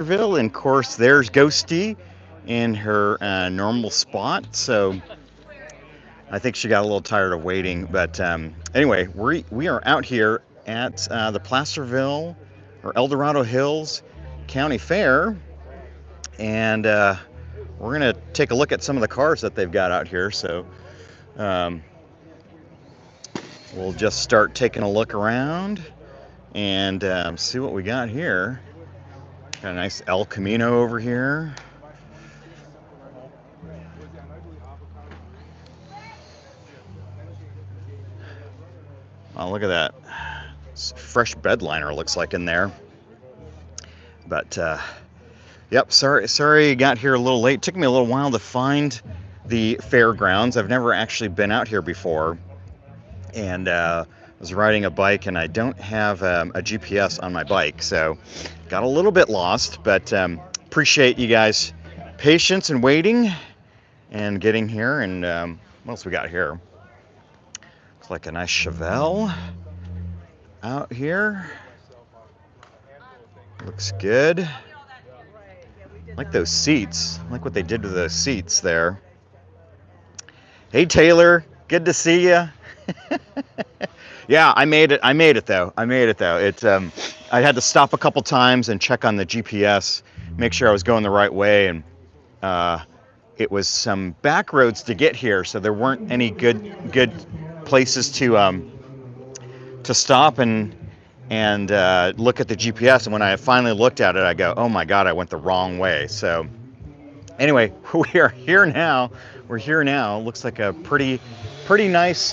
Placerville, and of course there's Ghosty in her normal spot. So I think she got a little tired of waiting. But anyway, we are out here at the Placerville or El Dorado Hills County Fair, and we're gonna take a look at some of the cars that they've got out here. So um, we'll just start taking a look around and see what we got here. Got a nice El Camino over here. Oh, look at that. Fresh bed liner looks like in there. But yep, sorry got here a little late. Took me a little while to find the fairgrounds. I've never actually been out here before. And was riding a bike, and I don't have a GPS on my bike, so got a little bit lost. But appreciate you guys' patience and waiting and getting here. And what else we got here? Looks like a nice Chevelle out here. Looks good. I like those seats. I like what they did to those seats there. Hey Taylor, good to see you. Yeah, I made it. I made it though. It I had to stop a couple times and check on the GPS, make sure I was going the right way, and it was some back roads to get here, so there weren't any good places to stop and look at the GPS. And when I finally looked at it, I go, oh my God, I went the wrong way. So anyway, we are here now. We're here now. Looks like a pretty nice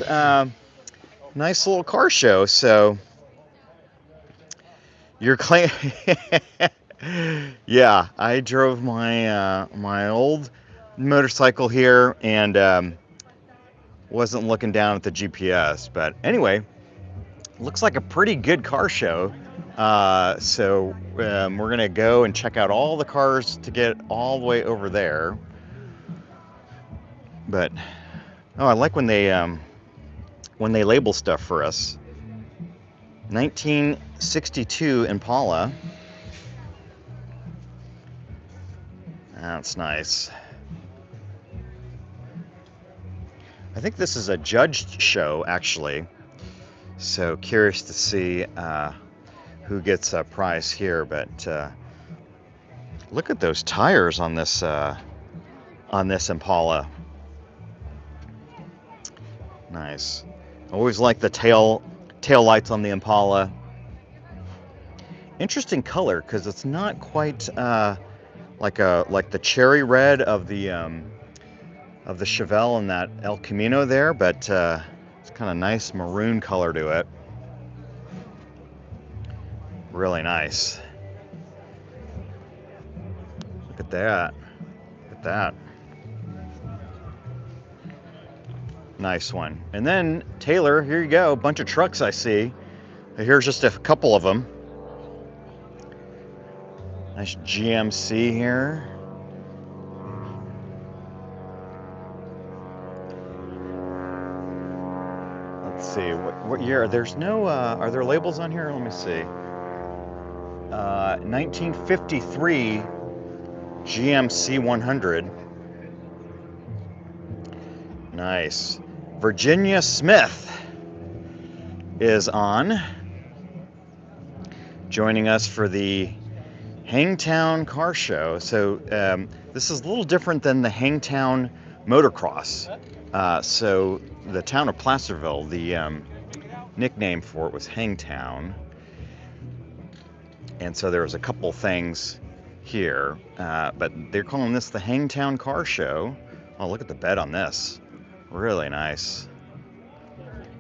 nice little car show. So you're claim yeah, I drove my my old motorcycle here and wasn't looking down at the GPS. But anyway, looks like a pretty good car show. So we're gonna go and check out all the cars to get all the way over there. But oh, I like when they label stuff for us. 1962 Impala. That's nice. I think this is a judged show, actually. So curious to see who gets a prize here. But look at those tires on this Impala. Nice. Always like the tail lights on the Impala. Interesting color, because it's not quite like the cherry red of the Chevelle and that El Camino there, but it's kind of nice maroon color to it. Really nice. Look at that. Look at that. Nice one. And then Taylor, here you go. A bunch of trucks I see. Here's just a couple of them. Nice GMC here. Let's see, what year? There's no, are there labels on here? Let me see. 1953 GMC 100. Nice. Virginia Smith is on, joining us for the Hangtown Car Show. So this is a little different than the Hangtown Motocross. So the town of Placerville, the nickname for it was Hangtown. And so there was a couple things here, but they're calling this the Hangtown Car Show. Oh, look at the bed on this. Really nice.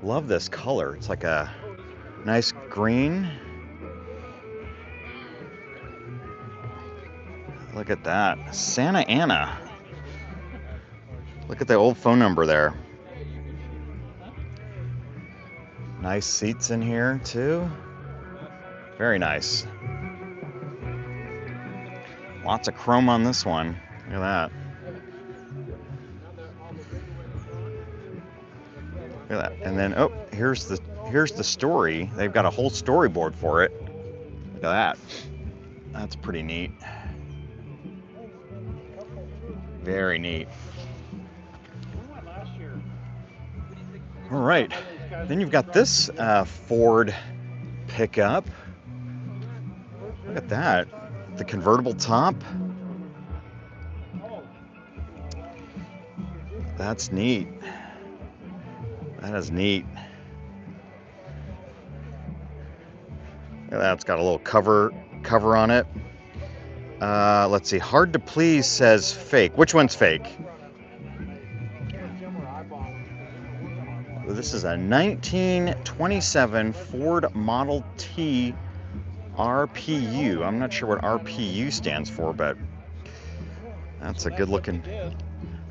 Love this color. It's like a nice green. Look at that. Santa Ana. Look at the old phone number there. Nice seats in here too. Very nice. Lots of chrome on this one. Look at that. Look at that. And then, oh, here's the story. They've got a whole storyboard for it. Look at that. That's pretty neat. Very neat. All right. Then you've got this Ford pickup. Look at that. The convertible top. That's neat. That is neat. Look at that. It's got a little cover on it. Let's see. Hard to Please says fake. Which one's fake? This is a 1927 Ford Model T RPU. I'm not sure what RPU stands for, but that's a good looking.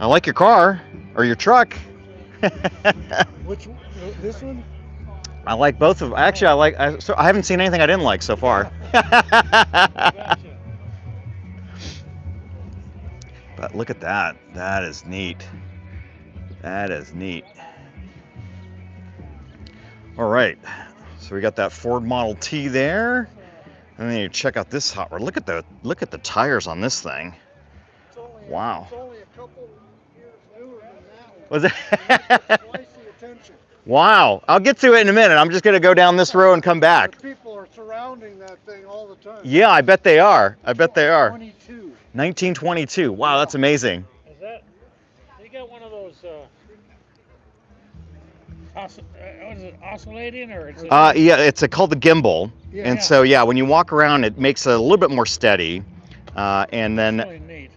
I like your car or your truck. Which this one? I like both of them. Actually, I haven't seen anything I didn't like so far. But look at that. That is neat. That is neat. All right. So we got that Ford Model T there. And then you check out this hot rod. Look at the tires on this thing. Wow. It's only a couple years newer than that one. Was it? Twice the attention. Wow. I'll get to it in a minute. I'm just going to go down this row and come back. People are surrounding that thing all the time. Yeah, I bet they are. I bet they are. 1922. Wow, that's amazing. Is that? You got one of those? What is it? Oscillating or? It's yeah, it's called the gimbal. Yeah. And so yeah, when you walk around, it makes it a little bit more steady. And then really neat.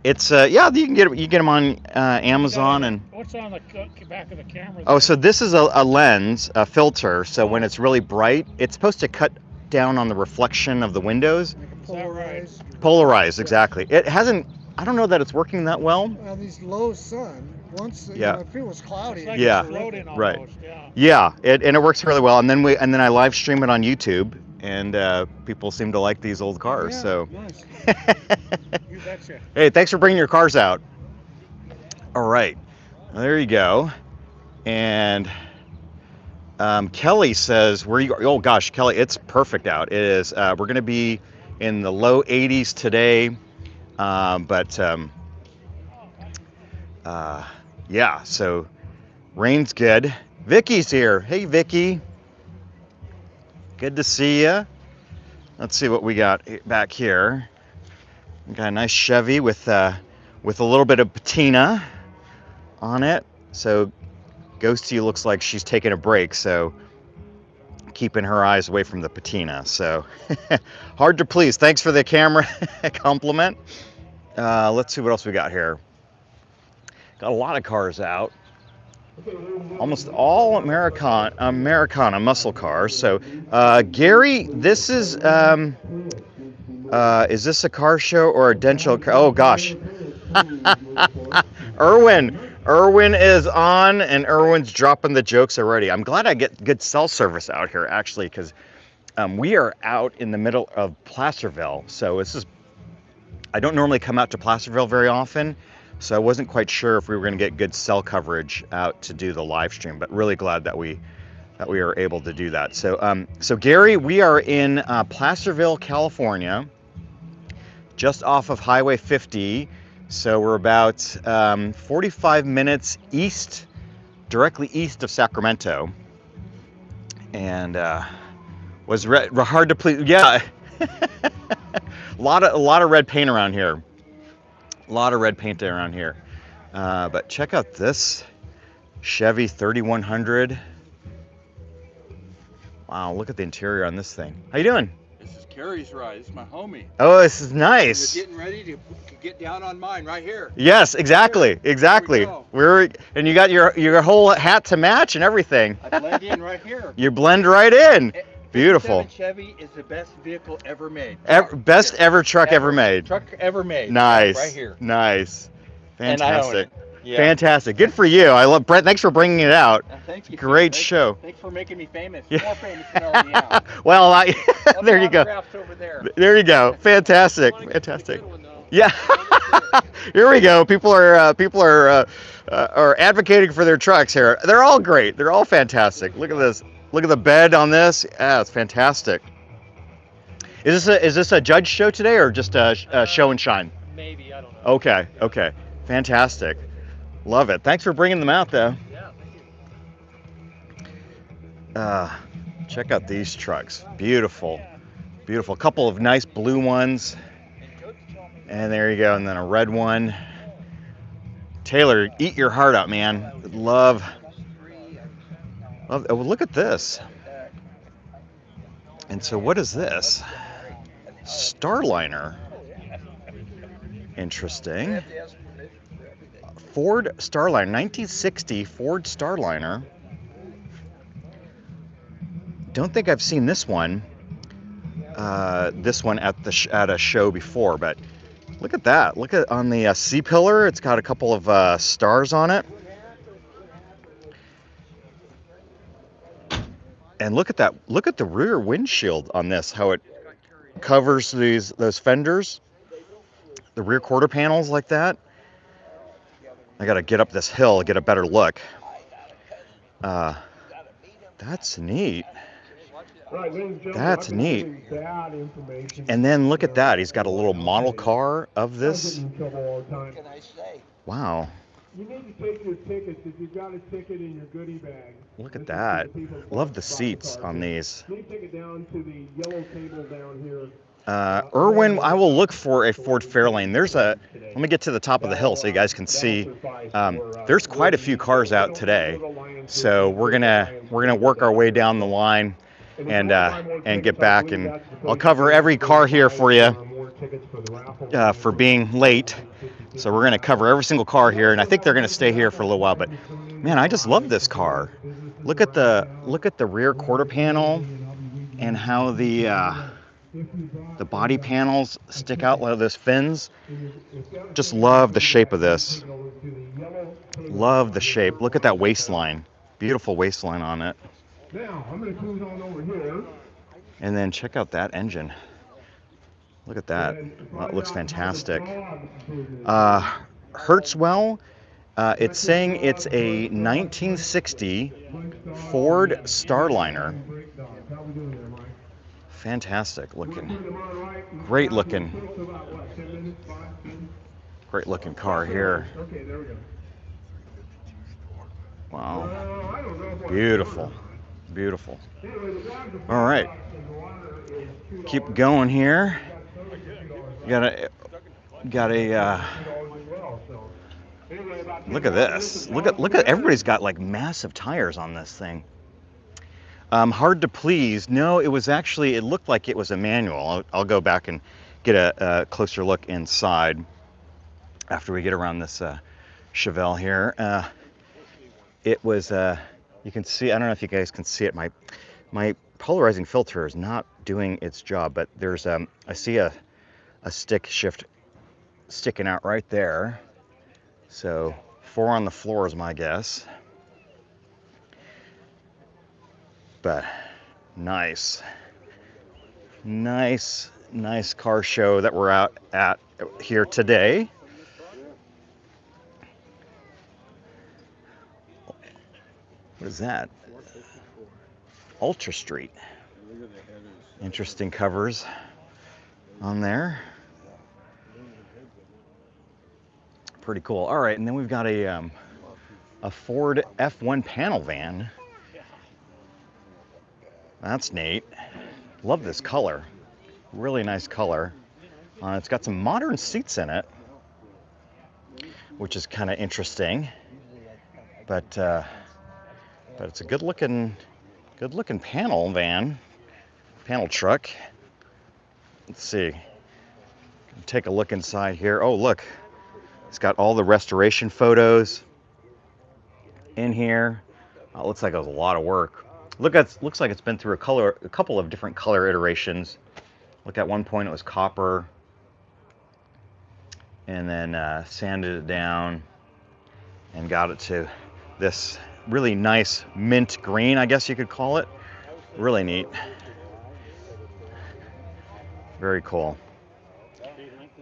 it's yeah, you can get them on Amazon and. What's on the back of the camera? Oh, so this is a lens, a filter. So when it's really bright, it's supposed to cut down on the reflection of the windows. Polarized. Polarized, exactly. It hasn't. I don't know that it's working that well. Well, these low sun. Once Yeah. if it was cloudy. It's like Yeah. it's floating Right. almost, yeah. Yeah, and it works really well. And then I live stream it on YouTube, and people seem to like these old cars. Yeah, So, nice. You betcha. hey, thanks for bringing your cars out. All right, well, there you go. And Kelly says, "Where you? Oh gosh, Kelly, it's perfect out. It is. We're going to be in the low 80s today, yeah. So rain's good. Vicky's here. Hey, Vicky. Good to see you. Let's see what we got back here. We got a nice Chevy with a little bit of patina on it. So Ghosty looks like she's taking a break. So keeping her eyes away from the patina. So hard to please. Thanks for the camera compliment. Let's see what else we got here. Got a lot of cars out. Almost all Americana muscle cars. So, Gary, this is this a car show or a dental car? Oh gosh. Erwin is on, and Erwin's dropping the jokes already. I'm glad I get good cell service out here, actually, because we are out in the middle of Placerville. So I don't normally come out to Placerville very often. So I wasn't quite sure if we were going to get good cell coverage out to do the live stream, but really glad that we are able to do that. So, so Gary, we are in Placerville, California, just off of Highway 50. So we're about 45 minutes east, directly east of Sacramento, and was hard to please. Yeah, a lot of red paint around here. A lot of red paint around here. But check out this Chevy 3100. Wow, look at the interior on this thing. How you doing? This is Carrie's ride. This is my homie. Oh, this is nice. You're getting ready to get down on mine right here. Yes, exactly, exactly. And you got your whole hat to match and everything. I blend in right here. You blend right in. Beautiful. Chevy is the best vehicle ever made. Best ever truck ever made. Truck ever made. Nice. Right here. Nice. And I own Fantastic. it. Yeah. Fantastic. Good for you. I love Brett. Thanks for bringing it out. Thank you. Great show. Thanks for making me famous. Yeah. More famous than I already am. Well, there you go. Autographs over there. There you go. Fantastic. Fantastic. Yeah. Here we go. People are advocating for their trucks here. They're all great. They're all fantastic. Look at this. Look at the bed on this. Yeah, it's fantastic. Is this a judge show today or just a show and shine? Maybe, I don't know. Okay, okay, fantastic, love it. Thanks for bringing them out though. Yeah, thank you. Check out these trucks, beautiful, beautiful. Couple of nice blue ones, and there you go, and then a red one. Taylor, eat your heart out, man. Love. Oh, look at this. And so what is this? Starliner. Interesting. Ford Starliner, 1960 Ford Starliner. Don't think I've seen this one. This one at a show before, but look at that. Look at on the C-pillar. It's got a couple of stars on it. And look at that. Look at the rear windshield on this. How it covers those fenders. The rear quarter panels like that. I got to get up this hill to get a better look. That's neat. That's neat. And then look at that. He's got a little model car of this. Wow. You need to take your tickets if you've got a ticket in your goodie bag. Look at that. Love the seats on these. Please take it down to the yellow table down here. Irwin, I will look for a Ford Fairlane. Let me get to the top of the hill so you guys can see. There's quite a few cars out today. So we're gonna work our way down the line and get back, and I'll cover every car here for you for being late. So we're going to cover every single car here, and I think they're going to stay here for a little while. But man, I just love this car. Look at the rear quarter panel and how the body panels stick out like those fins. Just love the shape of this. Love the shape. Look at that waistline. Beautiful waistline on it. Now, I'm going to cruise on over here. And then check out that engine. Look at that. That looks fantastic. Hertzwell, it's saying it's a 1960 Ford Starliner. Fantastic looking. Great looking car here. Wow. Beautiful. Beautiful. All right. Keep going here. Got a look at this. Look at everybody's got like massive tires on this thing. Hard to please. No, it looked like it was a manual. I'll go back and get a closer look inside after we get around this Chevelle here. It was you can see, I don't know if you guys can see it, my polarizing filter is not doing its job, but there's I see a stick shift sticking out right there. So 4 on the floor is my guess. But nice car show that we're out at here today. What is that? Ultra Street. Interesting covers on there. Pretty cool. All right, and then we've got a Ford F1 panel van. That's neat. Love this color. Really nice color. It's got some modern seats in it, which is kind of interesting. But it's a good-looking panel truck. Let's see. Take a look inside here. Oh, look. It's got all the restoration photos in here. It looks like it was a lot of work. Looks like it's been through a couple of different color iterations. Look, at one point it was copper, and then sanded it down and got it to this really nice mint green, I guess you could call it. Really neat. Very cool.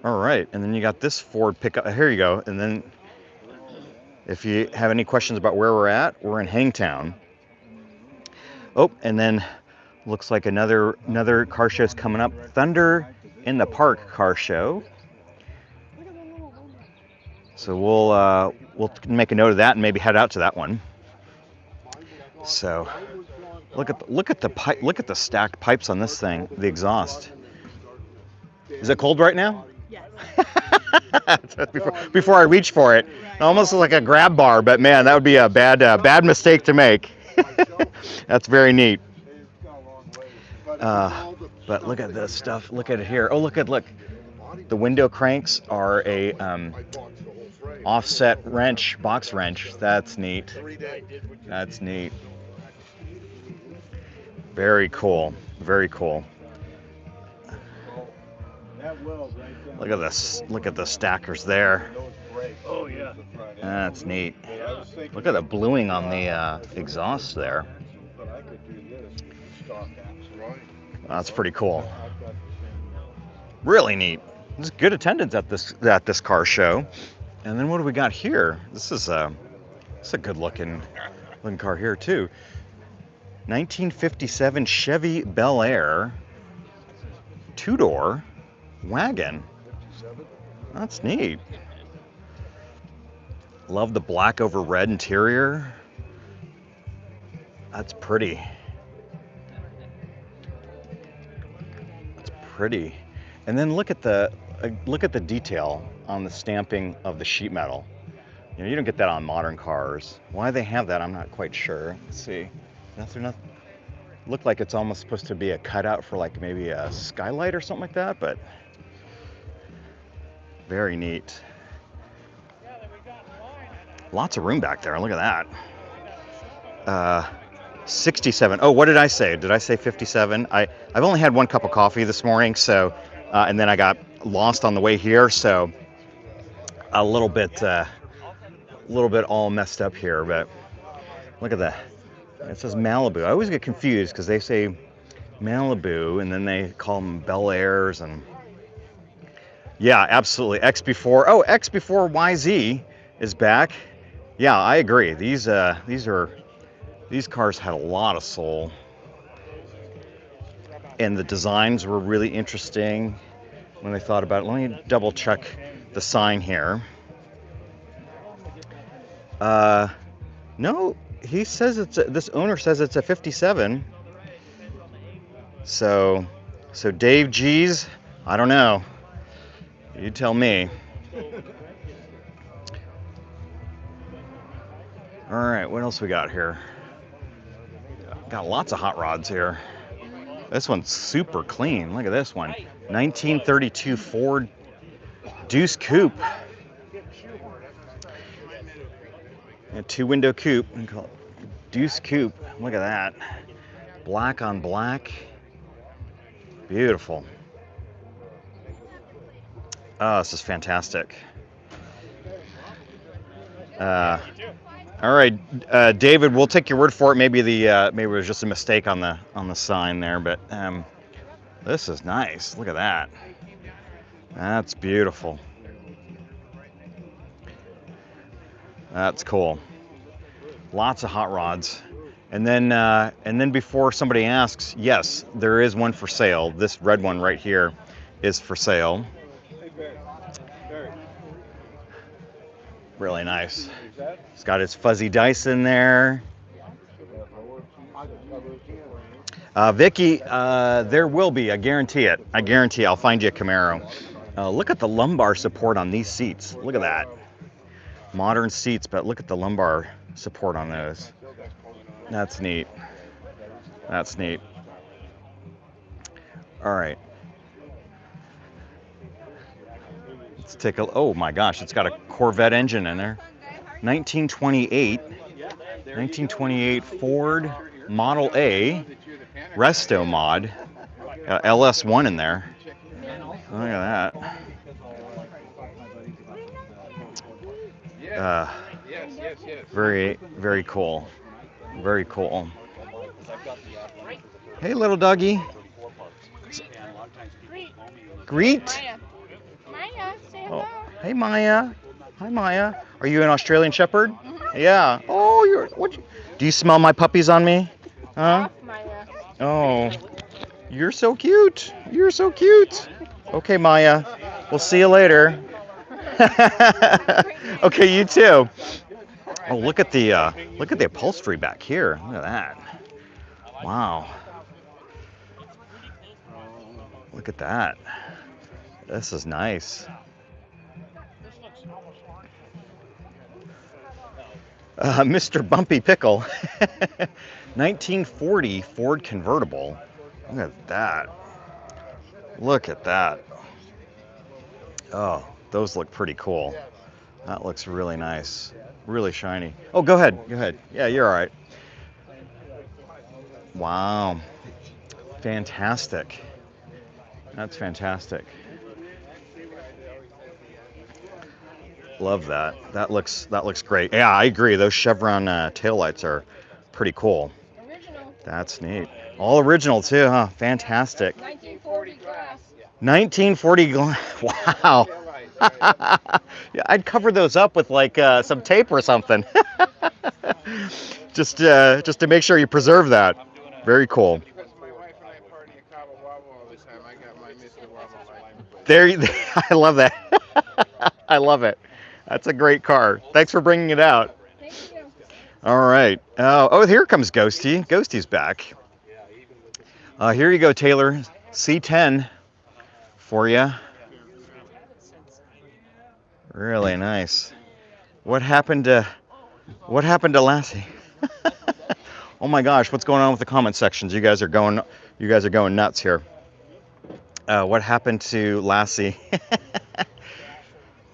All right, and then you got this Ford pickup. Here you go. And then if you have any questions about where we're at, we're in Hangtown. Oh, and then Looks like another car show's coming up. Thunder in the Park Car Show. So we'll make a note of that and maybe head out to that one. So look at the pipe, look at the stacked pipes on this thing, the exhaust. Is it cold right now? Yes. before I reach for it, almost like a grab bar, but man, that would be a bad mistake to make. That's very neat. But look at this stuff. Look at it here. Oh, look. The window cranks are a offset wrench, box wrench. That's neat. That's neat. Very cool. Very cool. Look at this. Look at the stackers there. Oh, yeah. That's neat. Look at the bluing on the exhaust there. That's pretty cool. Really neat. There's good attendance at this car show. And then what do we got here? This is a good looking car here too. 1957 Chevy Bel Air two-door wagon. That's neat. Love the black over red interior. That's pretty. That's pretty. And then look at the detail on the stamping of the sheet metal. You know, you don't get that on modern cars. Why they have that, I'm not quite sure. Let's see. Nothing. Looked like it's almost supposed to be a cutout for like maybe a skylight or something like that, but very neat. Lots of room back there. Look at that. 67. Oh, what did I say? Did I say 57? I've only had one cup of coffee this morning, so and then I got lost on the way here, so a little bit all messed up here. But look at that. It says Malibu. I always get confused because they say Malibu and then they call them Bel Airs, and yeah, absolutely. XB4. Oh, XB4 YZ is back. Yeah, I agree. These cars had a lot of soul, and the designs were really interesting when they thought about it. Let me double check the sign here. No, he says this owner says it's a 57. So Dave G's, I don't know. You tell me. All right, what else we got here? Got lots of hot rods here. This one's super clean. Look at this one. 1932 Ford Deuce Coupe. A two-window coupe. We call it Deuce Coupe. Look at that. Black on black. Beautiful. Oh, this is fantastic. All right, David, we'll take your word for it. Maybe it was just a mistake on the sign there, but this is nice. Look at that. That's beautiful. That's cool. Lots of hot rods. And then before somebody asks, yes, there is one for sale. This red one right here is for sale. Really nice. It's got its fuzzy dice in there. Vicky, there will be. I guarantee it. I guarantee I'll find you a Camaro. Look at the lumbar support on these seats. Look at that. Modern seats, but look at the lumbar support on those. That's neat. That's neat. All right. Let's take a, oh my gosh, it's got a Corvette engine in there. 1928 Ford Model A Resto Mod. LS1 in there. Look at that. Very, very cool. Very cool. Hey, little doggy. Greet. Maya, say hello. Oh, hey, Maya. Hi, Maya. Are you an Australian Shepherd? Yeah. Oh, do you smell my puppies on me? Huh? Maya. Oh, you're so cute. You're so cute. Okay, Maya. We'll see you later. Okay, you too. Oh, look at the upholstery back here. Look at that. Wow. Look at that. This is nice. Mr. Bumpy Pickle. 1940 Ford convertible. Look at that. Look at that. Oh, those look pretty cool. That looks really nice. Really shiny. Oh, go ahead. Go ahead. Yeah, you're all right. Wow. Fantastic. That's fantastic. Love that. That looks great. Yeah, I agree. Those chevron taillights are pretty cool. Original. That's neat. All original too, huh? Fantastic. 1940 glass. 1940 glass. Wow. Yeah, I'd cover those up with like some tape or something. just to make sure you preserve that. Very cool. There, I love that. I love it. That's a great car. Thanks for bringing it out. Thank you. All right. Oh, here comes Ghosty. Ghosty's back. Here you go, Taylor. C10 for you. Really nice. What happened to Lassie? Oh my gosh, what's going on with the comment sections? You guys are going nuts here. What happened to Lassie?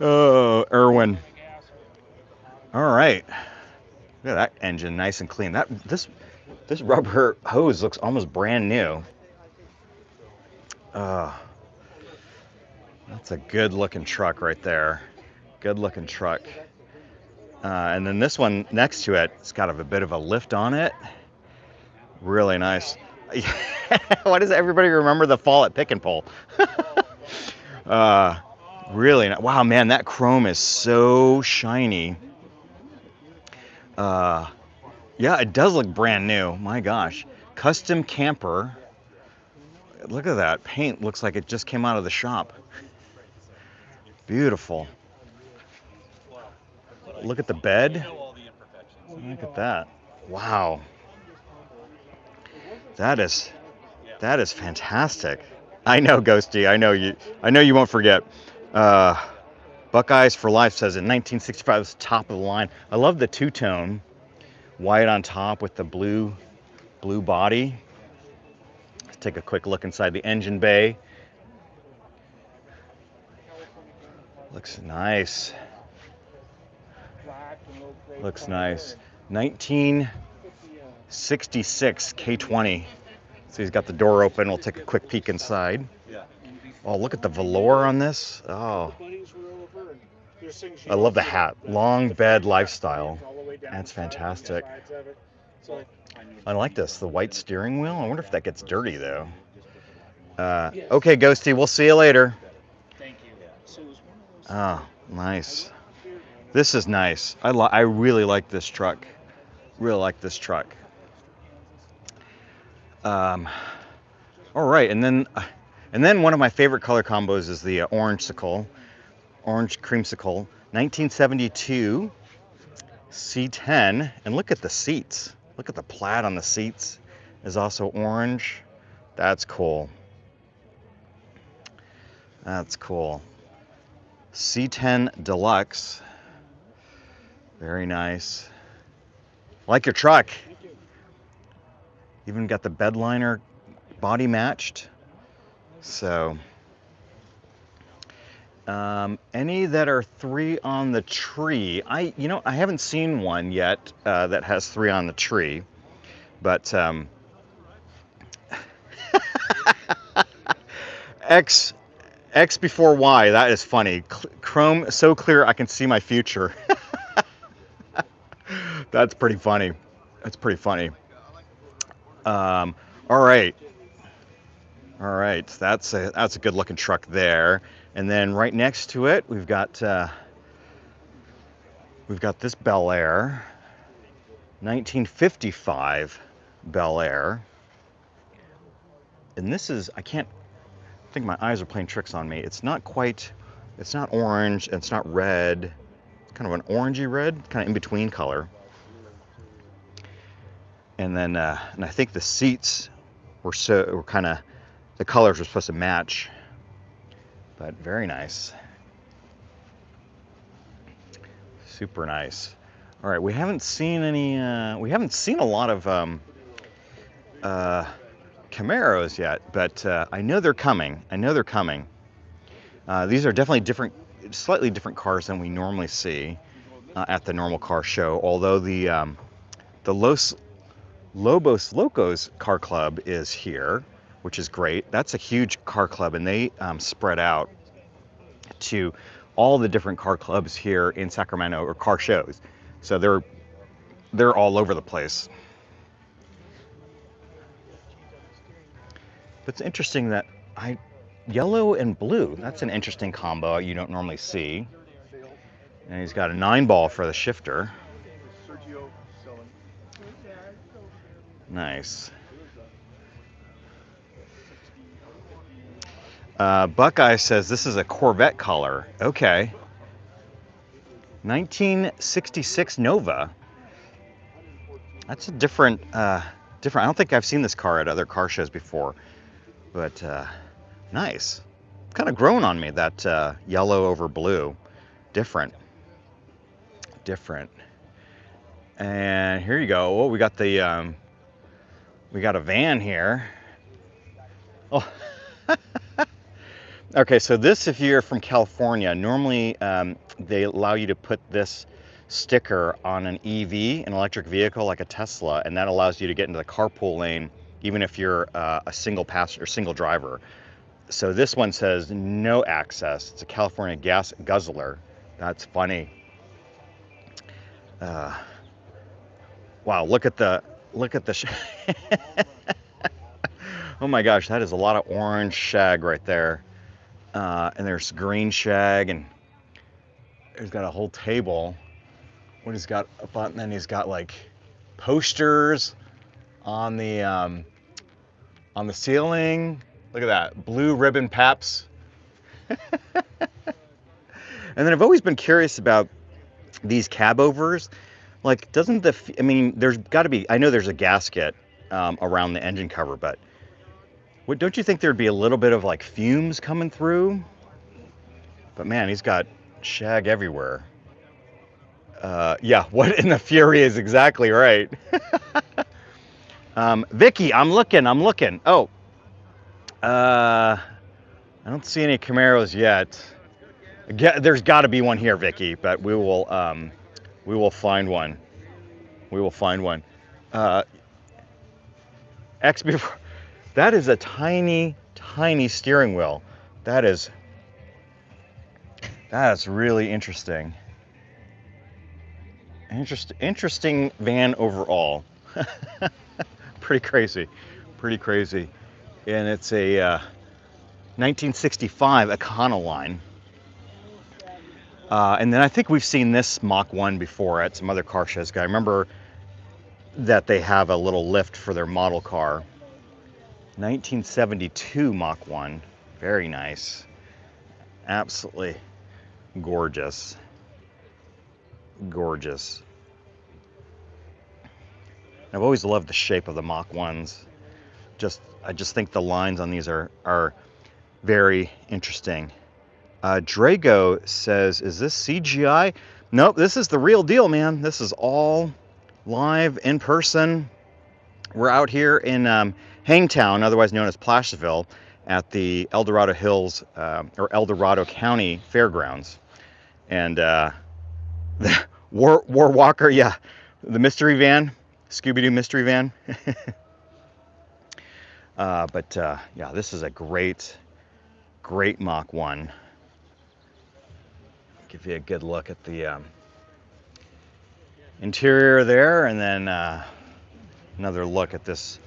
Oh, Irwin. All right. Look at that engine, nice and clean. This rubber hose looks almost brand new. That's a good looking truck right there. Good looking truck. And then this one next to it, it's got a bit of a lift on it. Really nice. Why does everybody remember the fall at Pick and Pull? Really nice. Wow, man, that chrome is so shiny. Yeah, it does look brand new. My gosh. Custom camper. Look at that. Paint looks like it just came out of the shop. Beautiful. Look at the bed. Look at that. Wow. That is fantastic. I know, Ghosty. I know you won't forget. Buckeyes for Life says in 1965 was top of the line. I love the two-tone, white on top with the blue body. Let's take a quick look inside the engine bay. Looks nice. Looks nice. 1966 K20. So he's got the door open. We'll take a quick peek inside. Oh, look at the velour on this. Oh, I love the hat. Long bed lifestyle. That's fantastic. I like this. The white steering wheel. I wonder if that gets dirty though. Okay, Ghosty. We'll see you later. Oh, nice. This is nice. I really like this truck. Really like this truck. All right, and then one of my favorite color combos is the orange creamsicle, 1972 C10, and look at the seats. Look at the plaid on the seats. Is also orange. That's cool. That's cool. C10 Deluxe. Very nice. Like your truck. Even got the bed liner body matched. So, any that are 3 on the tree. I haven't seen one yet that has 3 on the tree, but X before Y. That is funny. Chrome so clear I can see my future. That's pretty funny. That's pretty funny. All right. That's a good looking truck there. And then right next to it, we've got this Bel Air, 1955 Bel Air. And this is, I think my eyes are playing tricks on me. It's not orange, it's not red. It's kind of an orangey red, kind of in between color. And then, and I think the seats were kind of, the colors were supposed to match. But very nice. Super nice. All right, we haven't seen a lot of Camaros yet, but I know they're coming. These are definitely slightly different cars than we normally see at the normal car show. Although the Los Lobos Locos Car Club is here, which is great. That's a huge car club, and they spread out to all the different car clubs here in Sacramento, or car shows. So they're all over the place. But it's interesting that yellow and blue, that's an interesting combo you don't normally see. And he's got a 9-ball for the shifter. Nice. Buckeye says this is a Corvette color. Okay. 1966 Nova. That's a different. I don't think I've seen this car at other car shows before, but nice. Kind of grown on me, that yellow over blue. Different. And here you go. Oh, we got a van here. Oh. Okay, so this, if you're from California, normally they allow you to put this sticker on an EV, an electric vehicle like a Tesla, and that allows you to get into the carpool lane even if you're a single passenger, single driver. So this one says no access. It's a California gas guzzler. That's funny. Wow, look at the oh my gosh, that is a lot of orange shag right there. And there's green shag, and he's got a whole table. What he's got up on, and then he's got like posters on the ceiling. Look at that, blue ribbon Paps. And then I've always been curious about these cab overs. Like, doesn't I mean, there's got to be, I know there's a gasket around the engine cover, but don't you think there'd be a little bit of like fumes coming through? But man, he's got shag everywhere. Yeah, what in the fury is exactly right. Vicky, I'm looking. Oh, I don't see any Camaros yet. There's got to be one here, Vicky, but we will find one. XB4. That is a tiny steering wheel. That's really interesting. Interesting van overall. Pretty crazy. And it's a 1965 Econoline. And then I think we've seen this Mach 1 before at some other car shows. I remember that they have a little lift for their model car. 1972 Mach 1. Very nice. Absolutely gorgeous. I've always loved the shape of the Mach 1s. I just think the lines on these are very interesting. Drago says, is this CGI? Nope, this is the real deal, man. This is all live, in person. We're out here in Hangtown, otherwise known as Placerville, at the El Dorado Hills, or El Dorado County Fairgrounds. And the War Walker, yeah, the mystery van, Scooby-Doo mystery van. But yeah, this is a great Mach 1. Give you a good look at the interior there, and then another look at this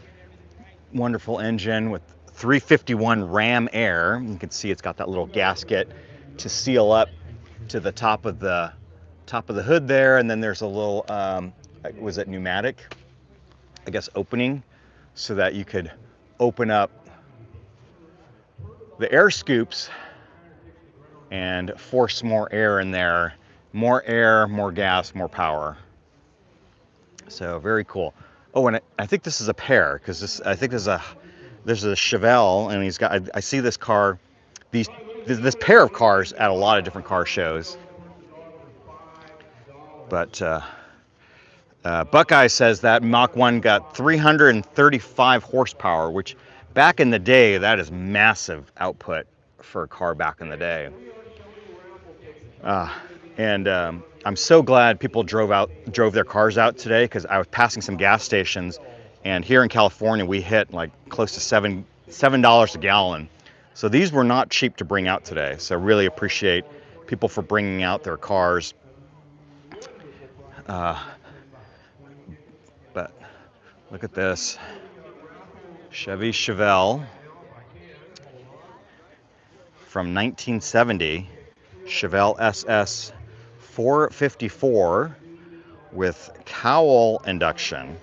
wonderful engine with 351 Ram Air. You can see it's got that little gasket to seal up to the top of the hood there, and then there's a little was it pneumatic, I guess, opening so that you could open up the air scoops and force more air in there. More air, more gas, more power. So very cool. Oh, and I think this is a pair because I think there's a Chevelle, and he's got. I see this car, this pair of cars at a lot of different car shows. But Buckeye says that Mach 1 got 335 horsepower, which back in the day, that is massive output for a car back in the day. And I'm so glad people drove their cars out today, because I was passing some gas stations, and here in California we hit like close to $7 a gallon. So these were not cheap to bring out today. So really appreciate people for bringing out their cars. But look at this Chevy Chevelle from 1970, Chevelle SS 454 with cowl induction,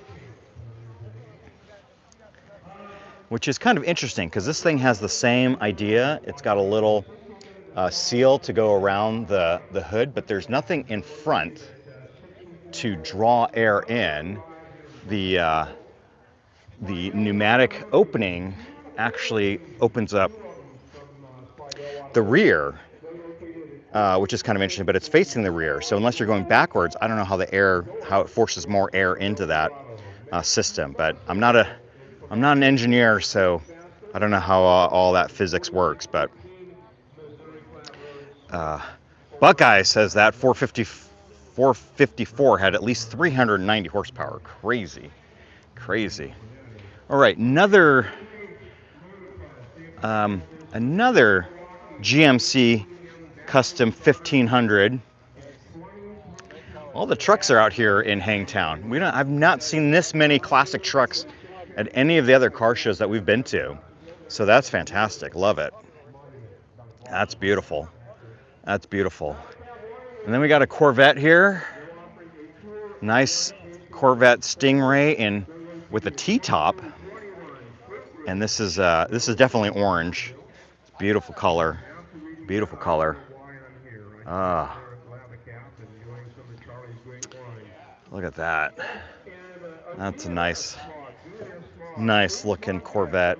which is kind of interesting because this thing has the same idea. It's got a little seal to go around the hood, but there's nothing in front to draw air in. The pneumatic opening actually opens up the rear, which is kind of interesting, but it's facing the rear. So unless you're going backwards, I don't know how it forces more air into that system. But I'm not an engineer, so I don't know how all that physics works. But Buckeye says that 454 had at least 390 horsepower. Crazy. All right, another GMC Custom 1500. All the trucks are out here in Hangtown. I've not seen this many classic trucks at any of the other car shows that we've been to. So that's fantastic. Love it. That's beautiful. And then we got a Corvette here. Nice Corvette Stingray with a T-top. And this is definitely orange. It's beautiful color. Look at that. That's a nice looking Corvette.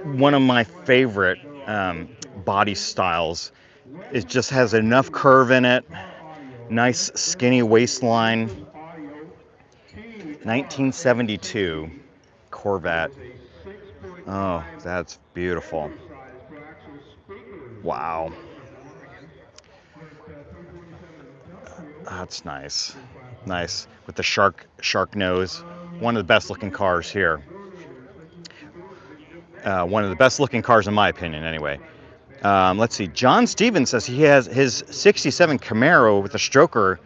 One of my favorite body styles. It just has enough curve in it. Nice skinny waistline. 1972 Corvette. Oh, that's beautiful. Wow. That's nice. With the shark nose. One of the best looking cars here. One of the best looking cars in my opinion anyway. Let's see. John Stevens says he has his 67 Camaro with a stroker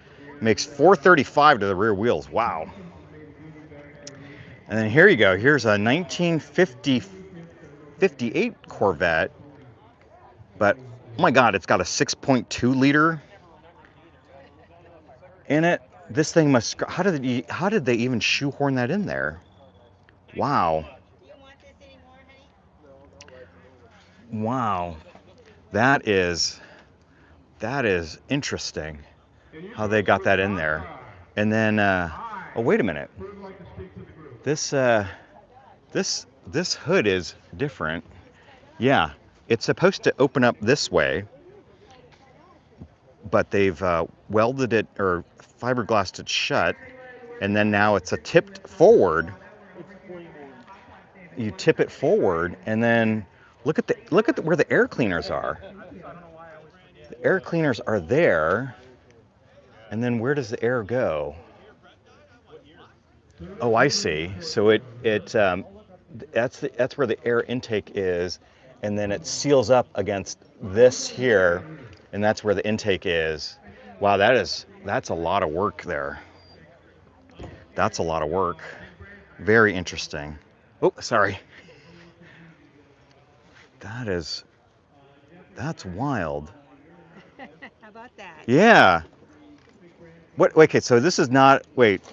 makes 435 to the rear wheels. Wow. And then here you go. Here's a 1958 Corvette. But oh my God, it's got a 6.2 liter in it. This thing must. How did they even shoehorn that in there? Wow. Wow. That is interesting. How they got that in there. And then oh wait a minute. This hood is different. Yeah, it's supposed to open up this way, but they've welded it or fiberglassed it shut, and then now it's a tipped forward. You tip it forward, and then look at where the air cleaners are. The air cleaners are there, and then where does the air go? Oh, I see. So that's where the air intake is, and then it seals up against this here, and that's where the intake is. Wow, that's a lot of work there. That's a lot of work. Very interesting. Oh, sorry. That's wild. How about that? Yeah. What? Okay, so this is not. Wait.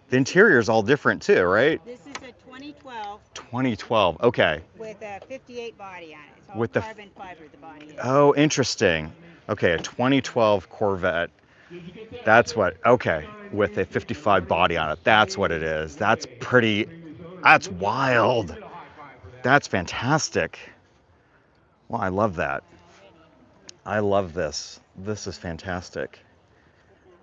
The interior is all different too, right? This is a 2012 2012. Okay. With a 58 body on it. It's all With the carbon fiber, the body is. Oh, interesting. Okay, a 2012 Corvette. That's what. Okay, with a 55 body on it. That's what it is. That's pretty. That's wild. That's fantastic. Well, I love that. I love this. This is fantastic.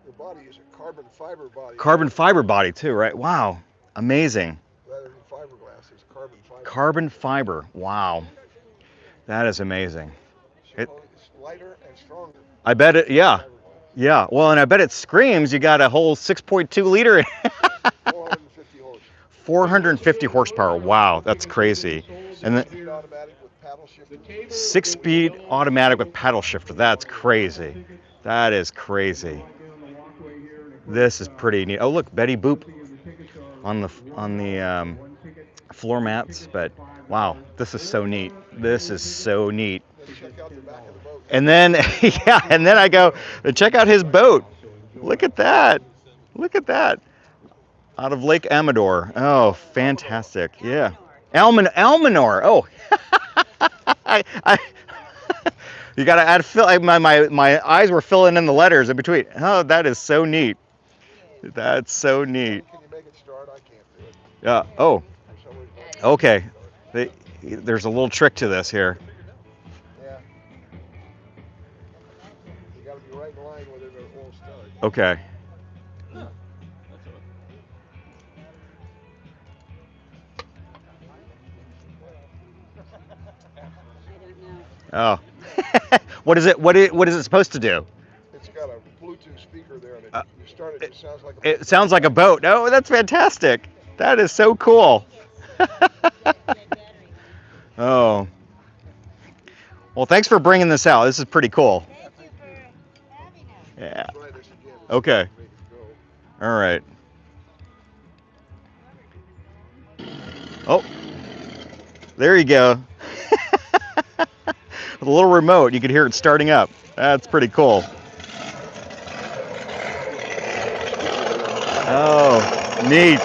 The body is a carbon fiber body. Carbon fiber body too, right? Wow, amazing. Rather than fiberglass, it's carbon fiber. Carbon fiber. Wow, that is amazing. It's lighter and stronger. I bet it. Yeah, yeah. Well, and I bet it screams. You got a whole 6.2 liter. 450 horse. 450 horsepower. Wow, that's crazy. And then Speed automatic with paddle shifter. 6-speed automatic with paddle shifter. That's crazy. That is crazy. This is pretty neat. Oh, look, Betty Boop on the floor mats. But wow, this is so neat. This is so neat. Check out the back of the boat. And then yeah, and then I go check out his boat. Look at that. Look at that. Out of Lake Amador. Oh, fantastic. Yeah. Almanor. Oh. I you got to add fill. My eyes were filling in the letters in between. Oh, that is so neat. That's so neat. Can you make it start? I can't do it. Yeah. Oh. For some reason. Okay. There's a little trick to this here. Yeah. You got to be right in line with it or it won't start. Okay. Oh. What is it? What is it supposed to do? It's got a Bluetooth speaker there, and you start it, it sounds like a It sounds like a boat. Oh, that's fantastic. That is so cool. Oh. Well, thanks for bringing this out. This is pretty cool. Thank you for having us. Yeah. Try this again. Okay. Make it go. All right. Oh. There you go. With a little remote, you could hear it starting up. That's pretty cool. Oh, neat.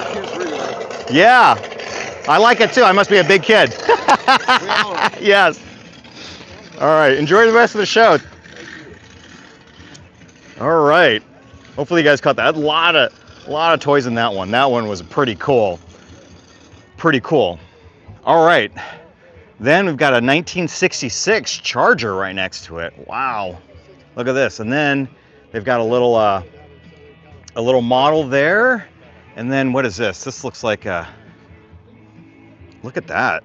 Kids really like it. Yeah, I like it too. I must be a big kid. We all are. Yes. All right, enjoy the rest of the show. All right. Hopefully you guys caught that. A lot of toys in that one. That one was pretty cool. Pretty cool. All right. Then we've got a 1966 Charger right next to it. Wow. Look at this. And then they've got a little model there. And then what is this? This looks like a, look at that.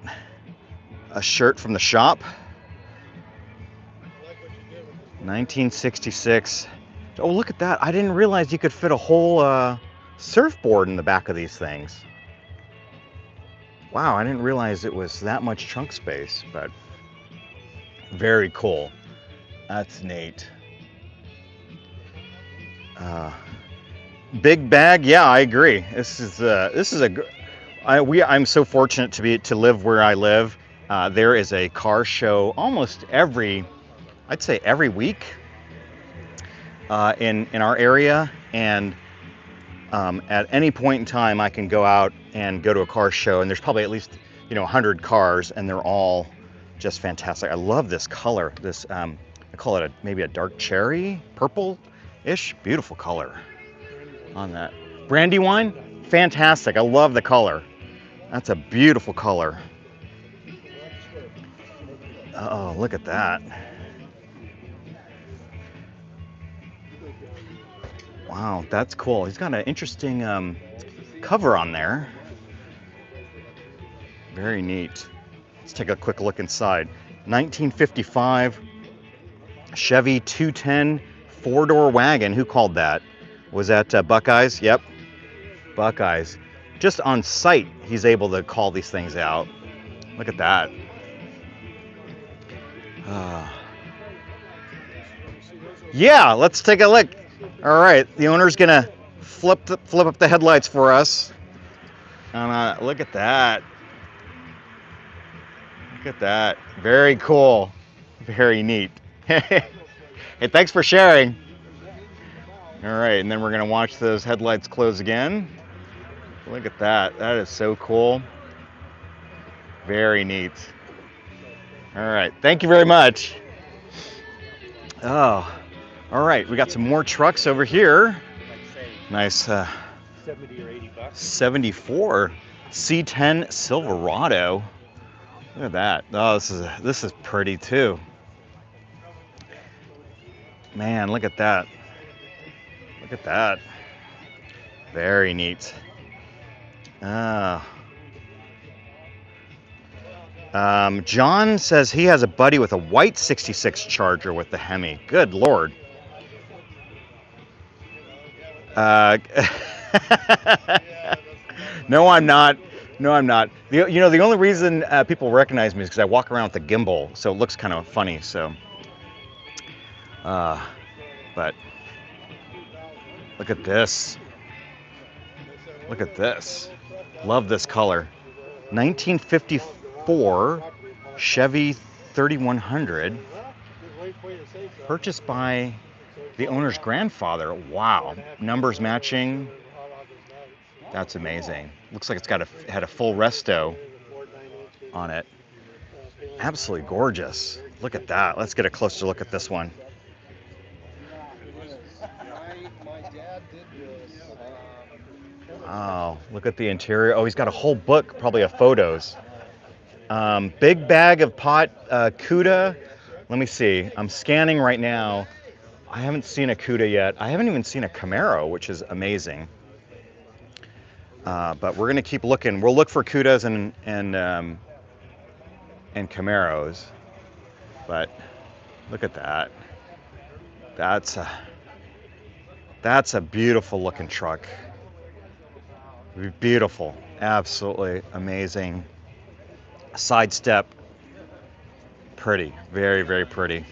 A shirt from the shop. 1966. Oh, look at that. I didn't realize you could fit a whole surfboard in the back of these things. Wow, I didn't realize it was that much trunk space, but very cool. That's neat. Big bag, yeah, I agree. I'm so fortunate to live where I live. There is a car show almost I'd say every week in our area, and at any point in time I can go out and go to a car show, and there's probably at least 100 cars, and they're all just fantastic. I love this color. This I call it maybe a dark cherry, purple-ish, beautiful color on that. Brandywine, fantastic. I love the color. That's a beautiful color. Oh, look at that. Wow, that's cool. He's got an interesting cover on there. Very neat. Let's take a quick look inside. 1955 Chevy 210 four-door wagon. Who called that? Was that Buckeyes? Yep, Buckeyes. Just on site, he's able to call these things out. Look at that. Yeah, let's take a look. All right, the owner's gonna flip up the headlights for us. And look at that. Look at that. Very cool. Very neat. Hey, thanks for sharing. All right, and then we're gonna watch those headlights close again. Look at that. That is so cool. Very neat. All right. Thank you very much. Oh, all right. We got some more trucks over here. Nice 70 or 80 bucks. 74 C10 Silverado. Look at that. Oh, this is pretty too. Man, look at that. Look at that. Very neat. John says he has a buddy with a white 66 Charger with the Hemi. Good Lord. No, I'm not. No, I'm not. The only reason people recognize me is because I walk around with a gimbal, so it looks kind of funny. So, but look at this. Look at this. Love this color. 1954 Chevy 3100, purchased by the owner's grandfather. Wow, numbers matching. That's amazing. Looks like it's had a full resto on it. Absolutely gorgeous. Look at that. Let's get a closer look at this one. Wow, look at the interior. Oh, he's got a whole book, probably of photos. Big bag of pot Cuda. Let me see. I'm scanning right now. I haven't seen a Cuda yet. I haven't even seen a Camaro, which is amazing. But we're gonna keep looking. We'll look for Cudas and Camaros. But look at that. That's a beautiful looking truck. Beautiful, absolutely amazing. Side step, pretty, very, very pretty.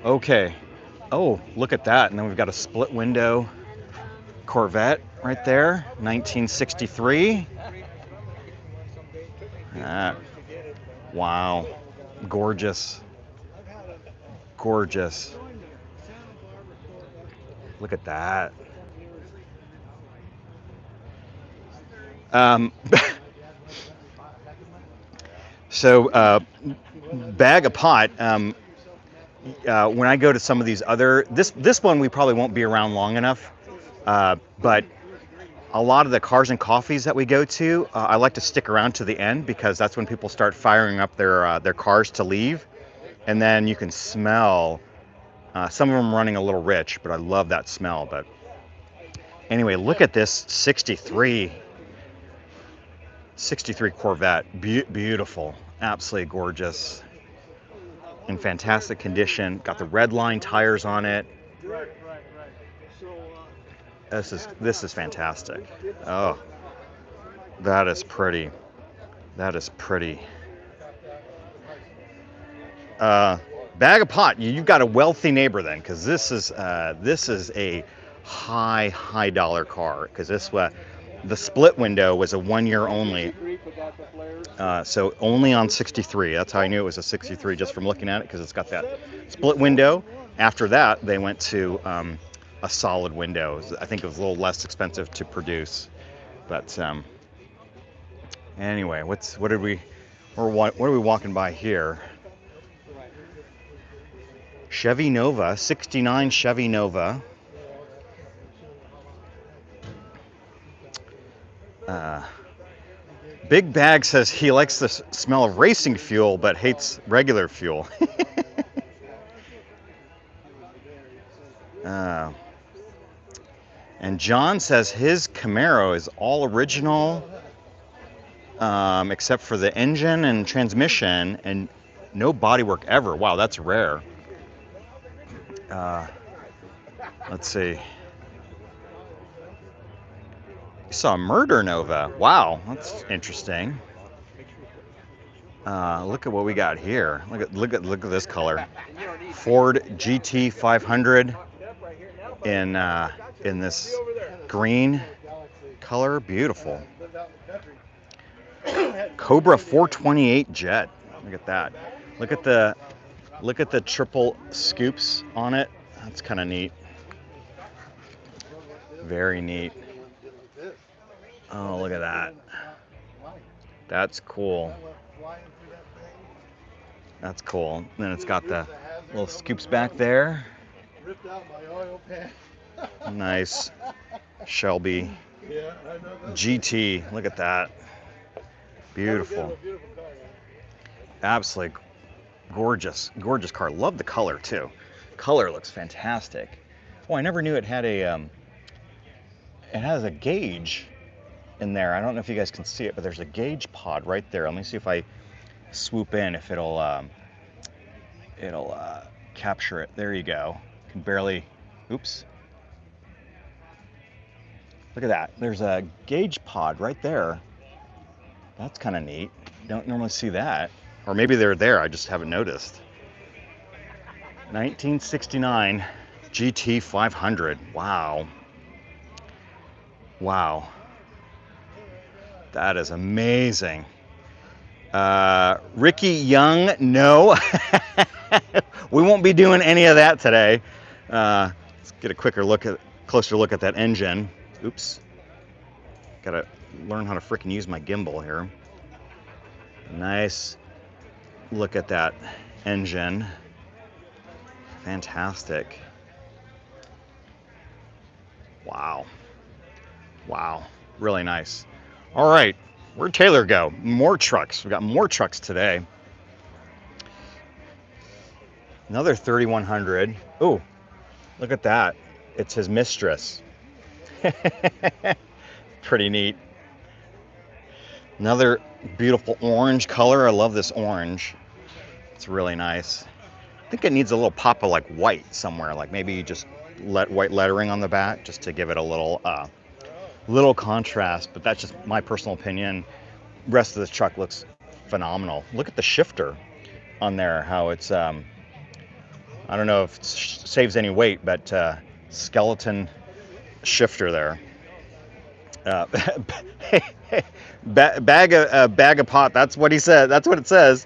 Okay. Oh, look at that. And then we've got a split window Corvette right there, 1963. Wow, gorgeous, gorgeous. Look at that. So, bag of pot. When I go to some of these other, this one we probably won't be around long enough. But a lot of the cars and coffees that we go to, I like to stick around to the end because that's when people start firing up their cars to leave, and then you can smell. Some of them running a little rich, but I love that smell. But anyway, look at this 63 Corvette. Beautiful, absolutely gorgeous, in fantastic condition. Got the red line tires on it. This is fantastic. Oh, that is pretty. That is pretty. Bag of pot. You've got a wealthy neighbor then, because this is a high dollar car. Because the split window was a 1 year only. So only on 63. That's how I knew it was a 63 just from looking at it, because it's got that split window. After that, they went to a solid window. I think it was a little less expensive to produce. But anyway, what are we walking by here? Chevy Nova, 69 Chevy Nova. Big Bag says he likes the smell of racing fuel but hates regular fuel. And John says his Camaro is all original, except for the engine and transmission, and no bodywork ever. Wow, that's rare. Let's see. You saw a Murder Nova. Wow, that's interesting. Look at what we got here. Look at this color. Ford GT 500 in this green color. Beautiful. Cobra 428 Jet. Look at that. Look at the triple scoops on it. That's kind of neat. Very neat. Oh, look at that. That's cool. That's cool. And then it's got the little scoops back there. Ripped out my oil pan. Nice Shelby GT. Look at that. Beautiful. Absolutely gorgeous. Gorgeous car. Love the color too. Color looks fantastic. Oh, I never knew it had a it has a gauge in there. I don't know if you guys can see it, but there's a gauge pod right there. Let me see if I swoop in, if it'll capture it. There you go. Can barely. Oops. Look at that. There's a gauge pod right there. That's kind of neat. Don't normally see that. Or maybe they're there, I just haven't noticed. 1969 GT 500. Wow. Wow. That is amazing. Ricky Young, no. We won't be doing any of that today. Let's get a closer look at that engine. Oops. Gotta learn how to freaking use my gimbal here. Nice look at that engine. Fantastic. Wow. Wow. Really nice. All right. Where'd Taylor go? More trucks. We got more trucks today. Another 3100. Oh, look at that. It's his mistress. Pretty neat. Another beautiful orange color. I love this orange. It's really nice. I think it needs a little pop of like white somewhere. Like maybe you just let white lettering on the back just to give it a little contrast. But that's just my personal opinion. Rest of this truck looks phenomenal. Look at the shifter on there. How it's I don't know if it saves any weight, but skeleton shifter there. Bag of pot. That's what he said. That's what it says.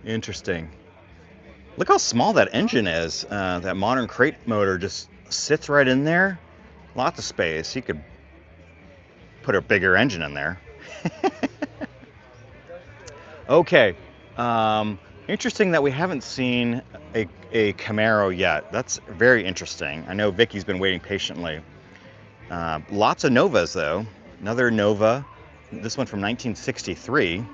Interesting. Look how small that engine is. That modern crate motor just sits right in there. Lots of space. You could put a bigger engine in there. Okay. Interesting that we haven't seen a Camaro yet. That's very interesting. I know Vicky's been waiting patiently. Lots of Novas though. Another Nova. This one from 1963.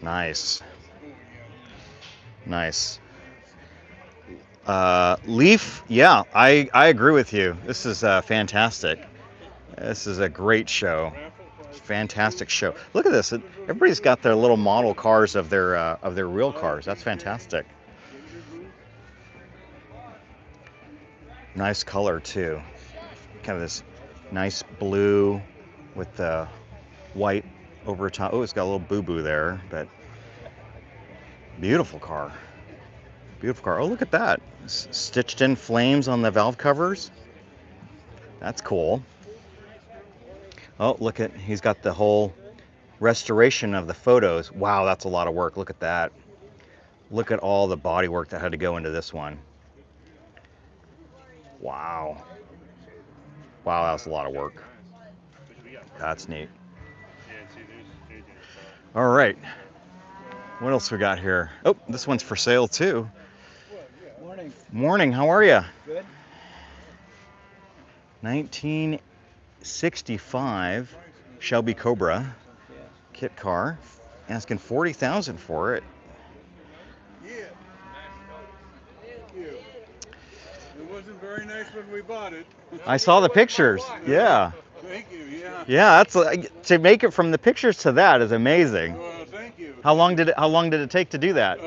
Nice. Nice. Leaf, yeah, I agree with you. This is fantastic. This is a great show. Fantastic show. Look at this. Everybody's got their little model cars of their real cars. That's fantastic. Nice color too. Kind of this nice blue with the white over top. Oh, it's got a little boo-boo there, but beautiful car. Beautiful car. Oh, look at that. Stitched in flames on the valve covers. That's cool. Oh, look at, he's got the whole restoration of the photos. Wow, that's a lot of work. Look at that. Look at all the body work that had to go into this one. Wow. Wow, that's a lot of work. That's neat. All right. What else we got here? Oh, this one's for sale too. Morning. Morning, how are you? Good. 1965 Shelby Cobra kit car. Asking $40,000 for it. Yeah. Thank you. It wasn't very nice when we bought it. I saw the pictures. Yeah. Thank you, yeah. Yeah, that's to make it from the pictures to that is amazing. Well, thank you. How long did it take to do that?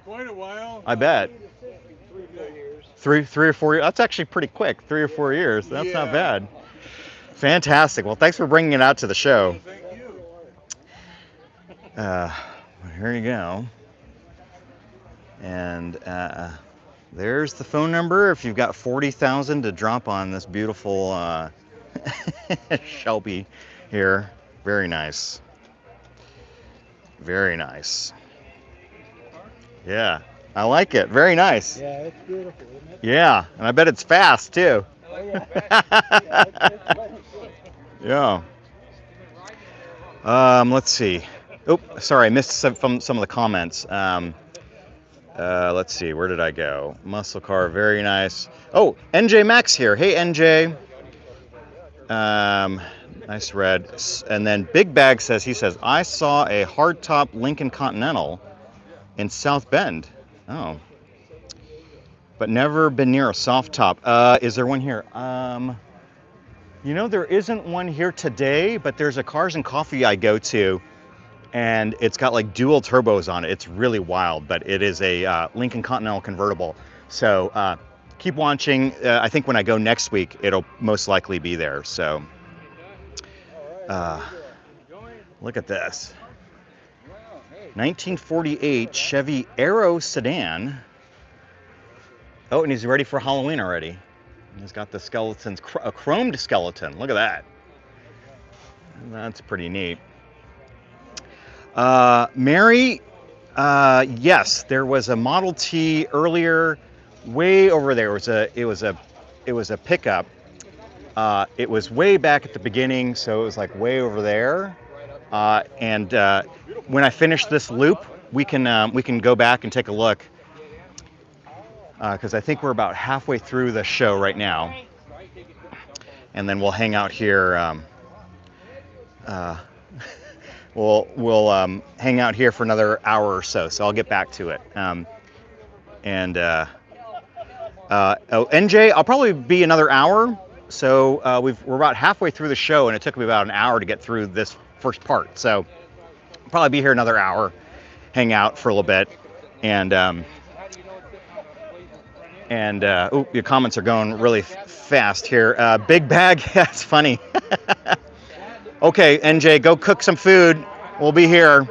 Quite a while. I bet. 3 or 4 years. Three or 4 years. That's actually pretty quick. 3 or 4 years. That's not Yeah. bad. Fantastic. Well, thanks for bringing it out to the show. Thank you. Here you go. And there's the phone number if you've got $40,000 to drop on this beautiful Shelby here. Very nice. Very nice. Yeah. I like it. Very nice. Yeah, it's beautiful, isn't it? Yeah, and I bet it's fast too. Oh, yeah. Yeah, it's fun. Yeah. Let's see. Oh, sorry, I missed some of the comments. Let's see, where did I go? Muscle car, very nice. Oh, NJ Max here. Hey, NJ. Nice red. And then Big Bag says, I saw a hardtop Lincoln Continental in South Bend. Oh. But never been near a soft top. Is there one here? There isn't one here today, but there's a Cars and Coffee I go to, and it's got like dual turbos on it. It's really wild, but it is a Lincoln Continental convertible. So keep watching. I think when I go next week, it'll most likely be there. So look at this. 1948 Chevy Aero sedan. Oh, and he's ready for Halloween already. He's got the skeletons, a chromed skeleton. Look at that. That's pretty neat. Mary, yes, there was a Model T earlier, way over there. It was a pickup. It was way back at the beginning, so it was like way over there. And when I finish this loop, we can go back and take a look. Because I think we're about halfway through the show right now, and then we'll hang out here. We'll hang out here for another hour or so. So I'll get back to it. NJ, I'll probably be another hour. So we're about halfway through the show, and it took me about an hour to get through this first part. So I'll probably be here another hour, hang out for a little bit, and. Your comments are going really fast here. Big Bag, that's funny. Okay, NJ, go cook some food. We'll be here.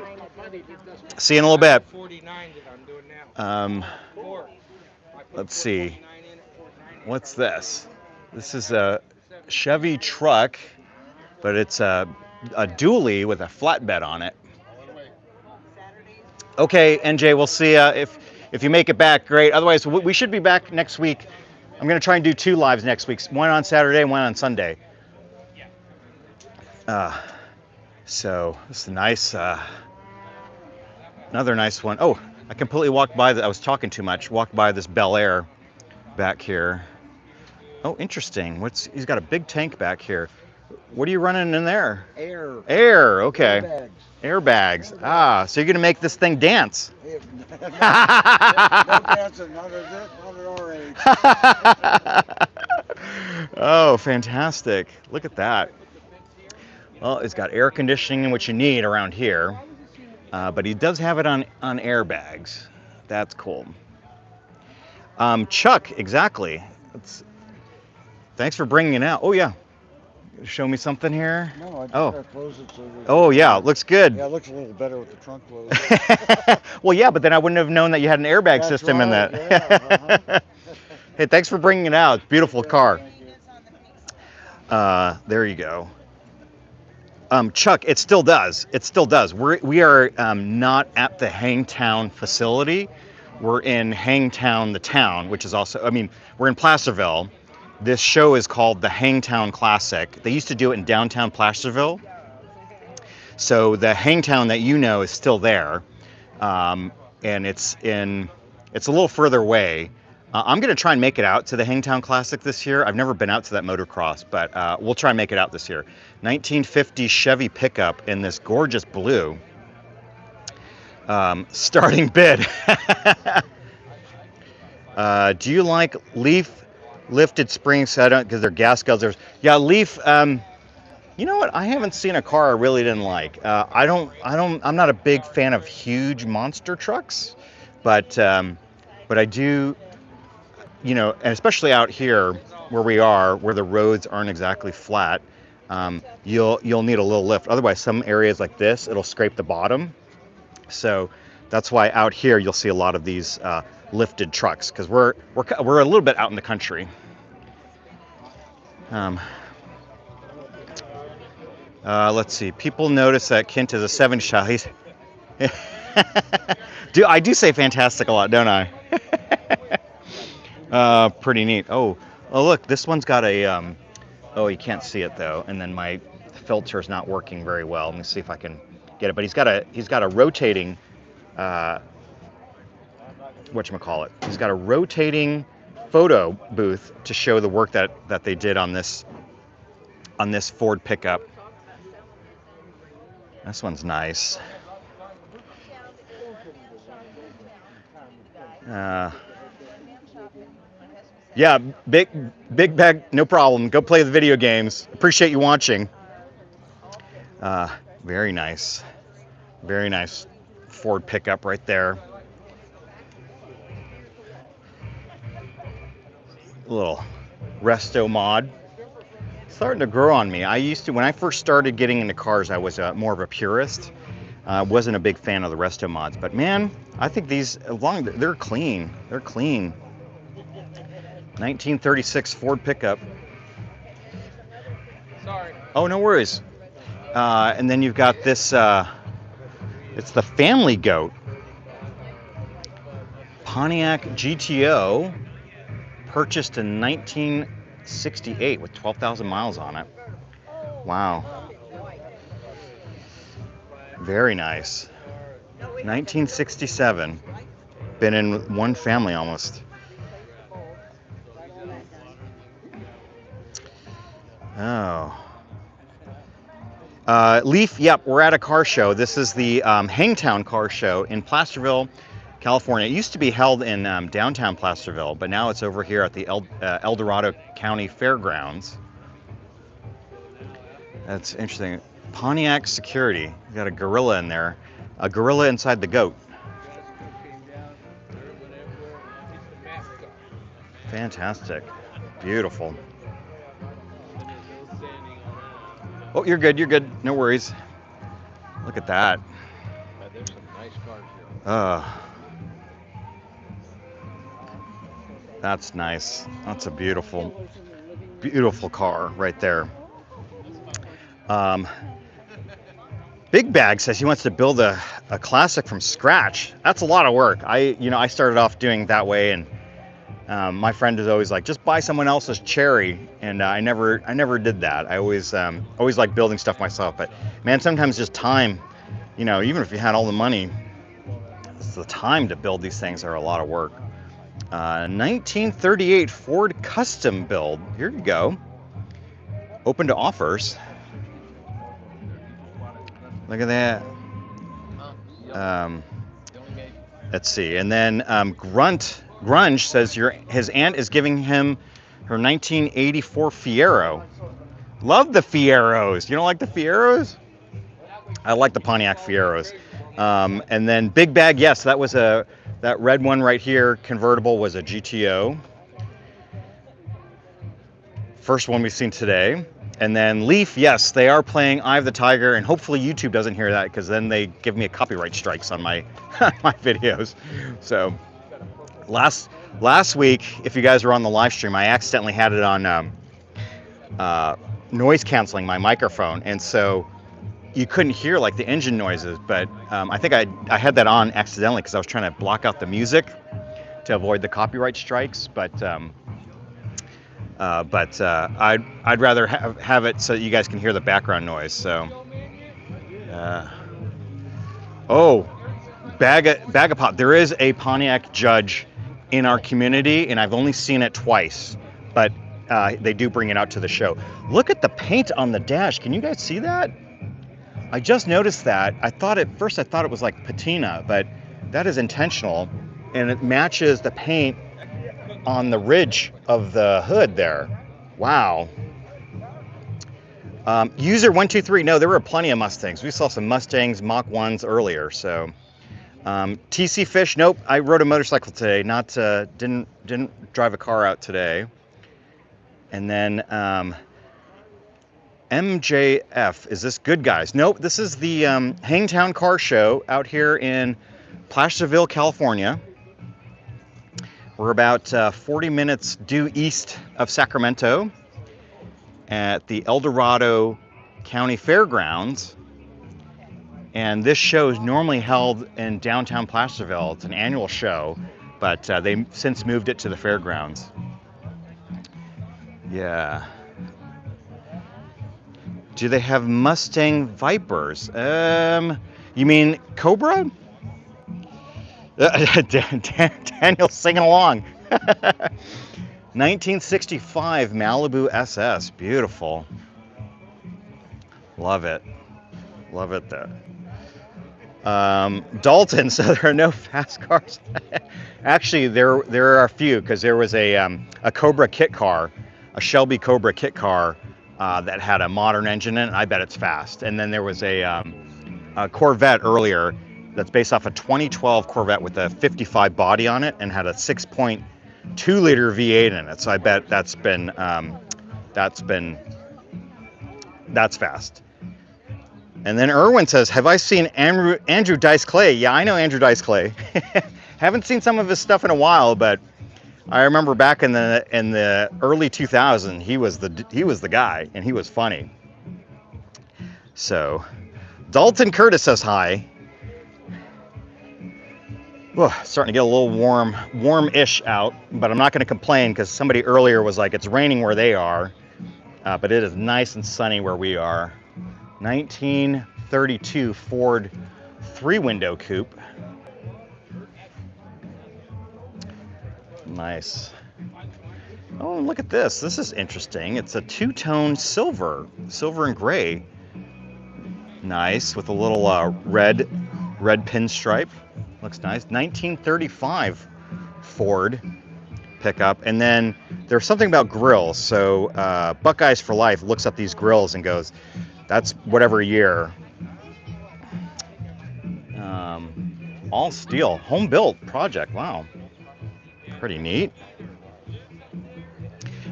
See you in a little bit. Let's see. What's this? This is a Chevy truck, but it's a dually with a flatbed on it. Okay, NJ, we'll see you if you make it back, great. Otherwise, we should be back next week. I'm going to try and do 2 lives next week. One on Saturday and one on Sunday. So this is nice. Another nice one. Oh, I completely walked by I was talking too much. Walked by this Bel Air back here. Oh, interesting. He's got a big tank back here. What are you running in there? Air. Air, okay. Airbags. Airbags. Ah, so you're going to make this thing dance. No dancing, not at our age. Oh, fantastic. Look at that. Well, it's got air conditioning, which you need around here. But he does have it on airbags. That's cool. Chuck, exactly. Thanks for bringing it out. Oh, yeah. Show me something here. No, I just gotta close it so that Oh, yeah, it looks good. Yeah, it looks a little better with the trunk closed. Well, yeah, but then I wouldn't have known that you had an airbag That's system in right, that. yeah, Hey, thanks for bringing it out. Beautiful car. There you go. Chuck, it still does. It still does. We are not at the Hangtown facility. We're in Hangtown, the town, which is also, we're in Placerville. This show is called the Hangtown Classic. They used to do it in downtown Placerville. So the Hangtown that you know is still there. And it's a little further away. I'm going to try and make it out to the Hangtown Classic this year. I've never been out to that motocross, but we'll try and make it out this year. 1950 Chevy pickup in this gorgeous blue. Starting bid. Do you like Leaf lifted springs? I don't, because they're gas guzzlers. Yeah, Leaf. You know what? I haven't seen a car I really didn't like. I'm not a big fan of huge monster trucks, but I do. And especially out here where we are, where the roads aren't exactly flat, you'll need a little lift. Otherwise, some areas like this, it'll scrape the bottom. So that's why out here you'll see a lot of these lifted trucks, because we're a little bit out in the country. Let's see. People notice that Kent is a 70 style. I do say fantastic a lot, don't I? Pretty neat. Oh, look, this one's got a oh, you can't see it though, and then my filter's not working very well. Let me see if I can get it. But he's got a rotating whatchamacallit. He's got a rotating photo booth to show the work that they did on this Ford pickup. This one's nice. Yeah, big bag, no problem. Go play the video games. Appreciate you watching. Very nice. Very nice Ford pickup right there. A little resto mod. Starting to grow on me. When I first started getting into cars, I was more of a purist. Wasn't a big fan of the resto mods, but man, I think these, they're clean. They're clean. 1936 Ford pickup. Sorry. Oh, no worries. And then you've got this, it's the Family Goat. Pontiac GTO, purchased in 1968 with 12,000 miles on it. Wow. Very nice. 1967. Been in one family almost. Oh. Leaf, yep, we're at a car show. This is the Hangtown Car Show in Placerville, California. It used to be held in downtown Placerville, but now it's over here at the Dorado County Fairgrounds. That's interesting. Pontiac security. You got a gorilla in there. A gorilla inside the goat. Fantastic. Beautiful. Oh, you're good. You're good. No worries. Look at that. There's some nice cars here. That's nice. That's a beautiful, beautiful car right there. Big Bag says he wants to build a classic from scratch. That's a lot of work. I started off doing that way, and my friend is always like, just buy someone else's cherry, and I never did that. I always like building stuff myself. But man, sometimes just time, even if you had all the money, it's the time to build these things are a lot of work. 1938 Ford Custom Build. Here you go. Open to offers. Look at that. Let's see. And then Grunge says his aunt is giving him her 1984 Fiero. Love the Fieros. You don't like the Fieros? I like the Pontiac Fieros. And then Big Bag, yes, that was that red one right here, convertible, was a GTO. First one we've seen today. And then Leaf, yes, they are playing Eye of the Tiger, and hopefully YouTube doesn't hear that, because then they give me a copyright strikes on my my videos. So last week, if you guys were on the live stream, I accidentally had it on noise canceling my microphone, and so you couldn't hear like the engine noises. But I think I had that on accidentally because I was trying to block out the music to avoid the copyright strikes. But I'd rather have it so that you guys can hear the background noise. So, bag of pop. There is a Pontiac judge in our community, and I've only seen it twice, but they do bring it out to the show. Look at the paint on the dash. Can you guys see that? I just noticed that. At first I thought it was like patina, but that is intentional, and it matches the paint on the ridge of the hood there. Wow. User 123, no, there were plenty of Mustangs. We saw some Mustangs, Mach 1s earlier. So TC Fish, nope, I rode a motorcycle today, didn't drive a car out today. And then MJF, is this Good Guys? Nope, this is the Hangtown Car Show out here in Placerville, California. We're about 40 minutes due east of Sacramento at the Dorado County Fairgrounds. And this show is normally held in downtown Placerville. It's an annual show, but they since moved it to the fairgrounds. Yeah. Do they have Mustang Vipers? You mean Cobra? Daniel's singing along. 1965 Malibu SS. Beautiful. Love it. Love it there. Dalton, so there are no fast cars. Actually, there are a few, because there was a Cobra kit car, a Shelby Cobra kit car that had a modern engine in it. I bet it's fast. And then there was a Corvette earlier that's based off a 2012 Corvette with a 55 body on it and had a 6.2 liter V8 in it. So I bet that's fast. And then Irwin says, have I seen Andrew Dice Clay? Yeah, I know Andrew Dice Clay. Haven't seen some of his stuff in a while, but I remember back in the early 2000s, he was the guy, and he was funny. So, Dalton Curtis says hi. Whew, starting to get a little warm-ish out, but I'm not going to complain because somebody earlier was like, it's raining where they are, but it is nice and sunny where we are. 1932 Ford 3-window coupe. Nice. Oh, look at this. This is interesting. It's a two-tone silver and gray. Nice, with a little red pinstripe. Looks nice. 1935 Ford pickup. And then there's something about grills. So Buckeyes for Life looks up these grills and goes, that's whatever year. All steel, home built project. Wow, pretty neat.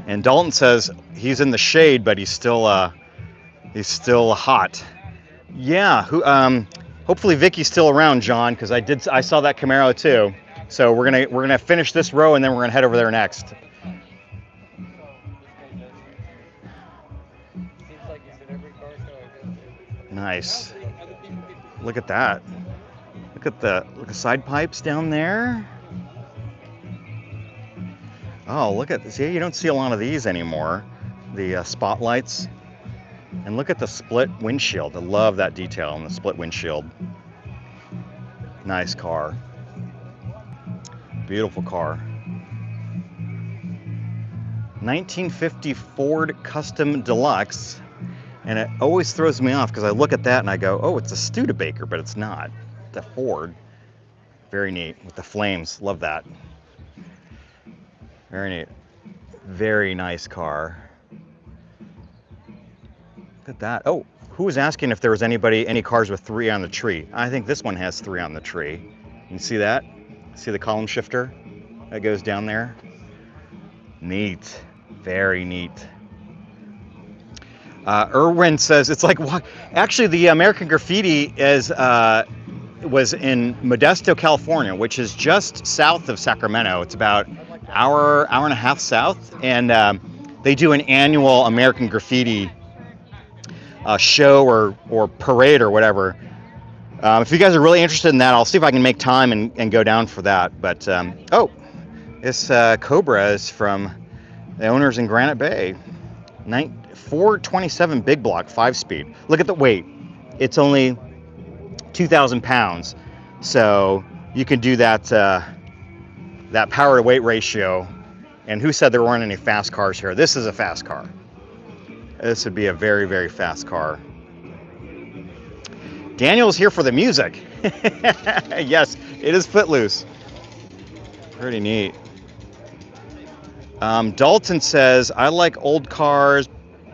And Dalton says he's in the shade, but he's still hot. Yeah. Hopefully Vicky's still around, John, because I saw that Camaro too. So we're gonna finish this row and then we're gonna head over there next. Nice. Look at that. Look at the side pipes down there. Oh, look at this. See, you don't see a lot of these anymore. The spotlights. And look at the split windshield. I love that detail on the split windshield. Nice car. Beautiful car. 1950 Ford Custom Deluxe. And it always throws me off because I look at that and I go, oh, it's a Studebaker, but it's not. It's a Ford. Very neat with the flames. Love that. Very neat. Very nice car. Look at that. Oh, who was asking if there was any cars with 3 on the tree? I think this one has 3 on the tree. You see that? See the column shifter that goes down there? Neat. Very neat. Irwin says it's like, what? Actually, the American Graffiti was in Modesto, California, which is just south of Sacramento. It's about hour and a half south, and they do an annual American Graffiti show or parade or whatever. If you guys are really interested in that, I'll see if I can make time and go down for that. But oh, this Cobra is from the owners in Granite Bay. 427 big block, 5-speed. Look at the weight. It's only 2,000 pounds. So you can do that power to weight ratio. And who said there weren't any fast cars here? This is a fast car. This would be a very, very fast car. Daniel's here for the music. Yes, it is Footloose. Pretty neat. Dalton says, I like old cars.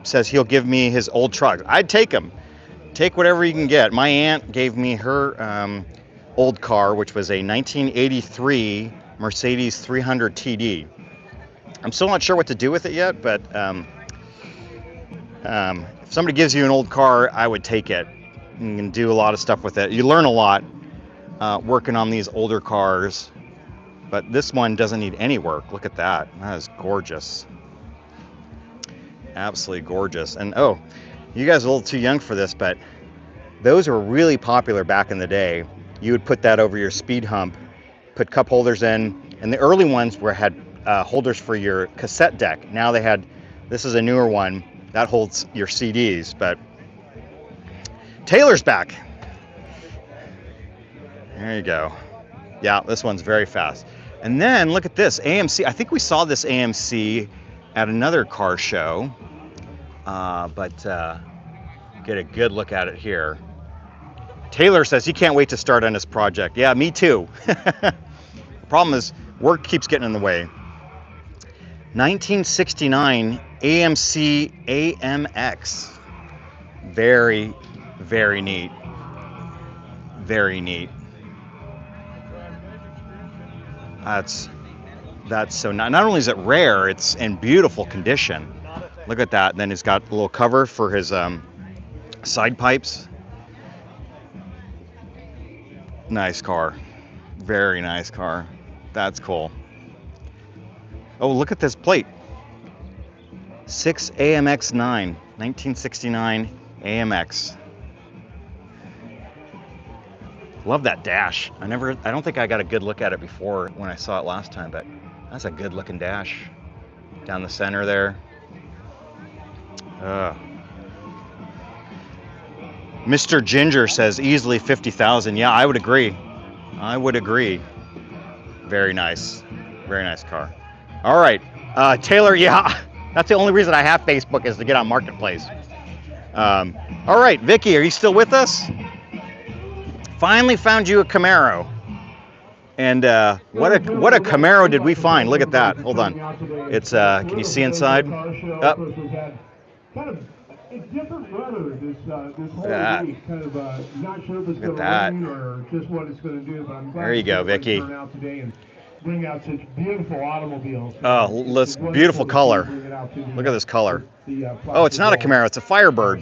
Says he'll give me his old truck. I'd take them. Take whatever you can get. My aunt gave me her old car, which was a 1983 Mercedes 300 TD. I'm still not sure what to do with it yet, but if somebody gives you an old car, I would take it. You can do a lot of stuff with it. You learn a lot working on these older cars, but this one doesn't need any work. Look at that. That is gorgeous. Absolutely gorgeous. And oh, you guys are a little too young for this, but Those were really popular back in the day. You would put that over your speed hump, put cup holders in, and the early ones had holders for your cassette deck. Now this is a newer one that holds your CDs, but Taylor's back. There you go. Yeah, this one's very fast. And then look at this, AMC. I think we saw this AMC at another car show, but get a good look at it here. Taylor says he can't wait to start on his project. Yeah, me too. The problem is work keeps getting in the way. 1969 AMC AMX. Very, very neat. Very neat. That's so not only is it rare, it's in beautiful condition. Look at that. And then it's got a little cover for his side pipes. Nice car. Very nice car. That's cool. Oh, look at this plate. 6 AMX 9, 1969 AMX. Love that dash. I don't think I got a good look at it before when I saw it last time, but that's a good looking dash. Down the center there. Mr. Ginger says easily 50,000. Yeah, I would agree. I would agree. Very nice. Very nice car. All right. Taylor, yeah. That's the only reason I have Facebook is to get on Marketplace. All right, Vicky, are you still with us? Finally found you a Camaro. And what a Camaro did we find? Look at that. Hold on. It's can you see inside? Up. It's different weather this whole week. Kind of not sure if it's going to rain or just what it's going to do. But I'm glad there you go, Vicky. Turn out today and bring out such beautiful automobiles. Oh, beautiful color. Look at this color. Oh, it's not a Camaro. It's a Firebird.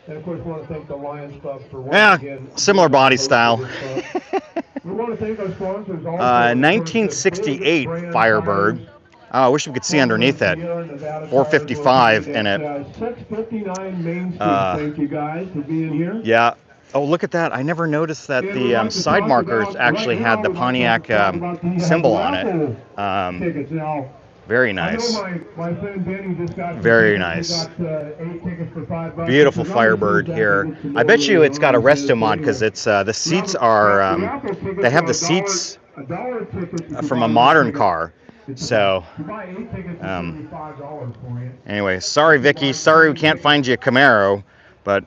And of course, we want to thank the Lions Club for similar body style. We want to thank our sponsors. 1968 Firebird. Oh, I wish we could see underneath it. 455 in it. 659 Main Street. Thank you guys for being here. Yeah. Oh, look at that. I never noticed that the side markers actually had the Pontiac symbol on it. Very nice. Very nice. Beautiful Firebird here. I bet you it's got a resto mod because it's the seats are they have the seats from a modern car. So anyway, sorry Vicky, sorry we can't find you a Camaro, but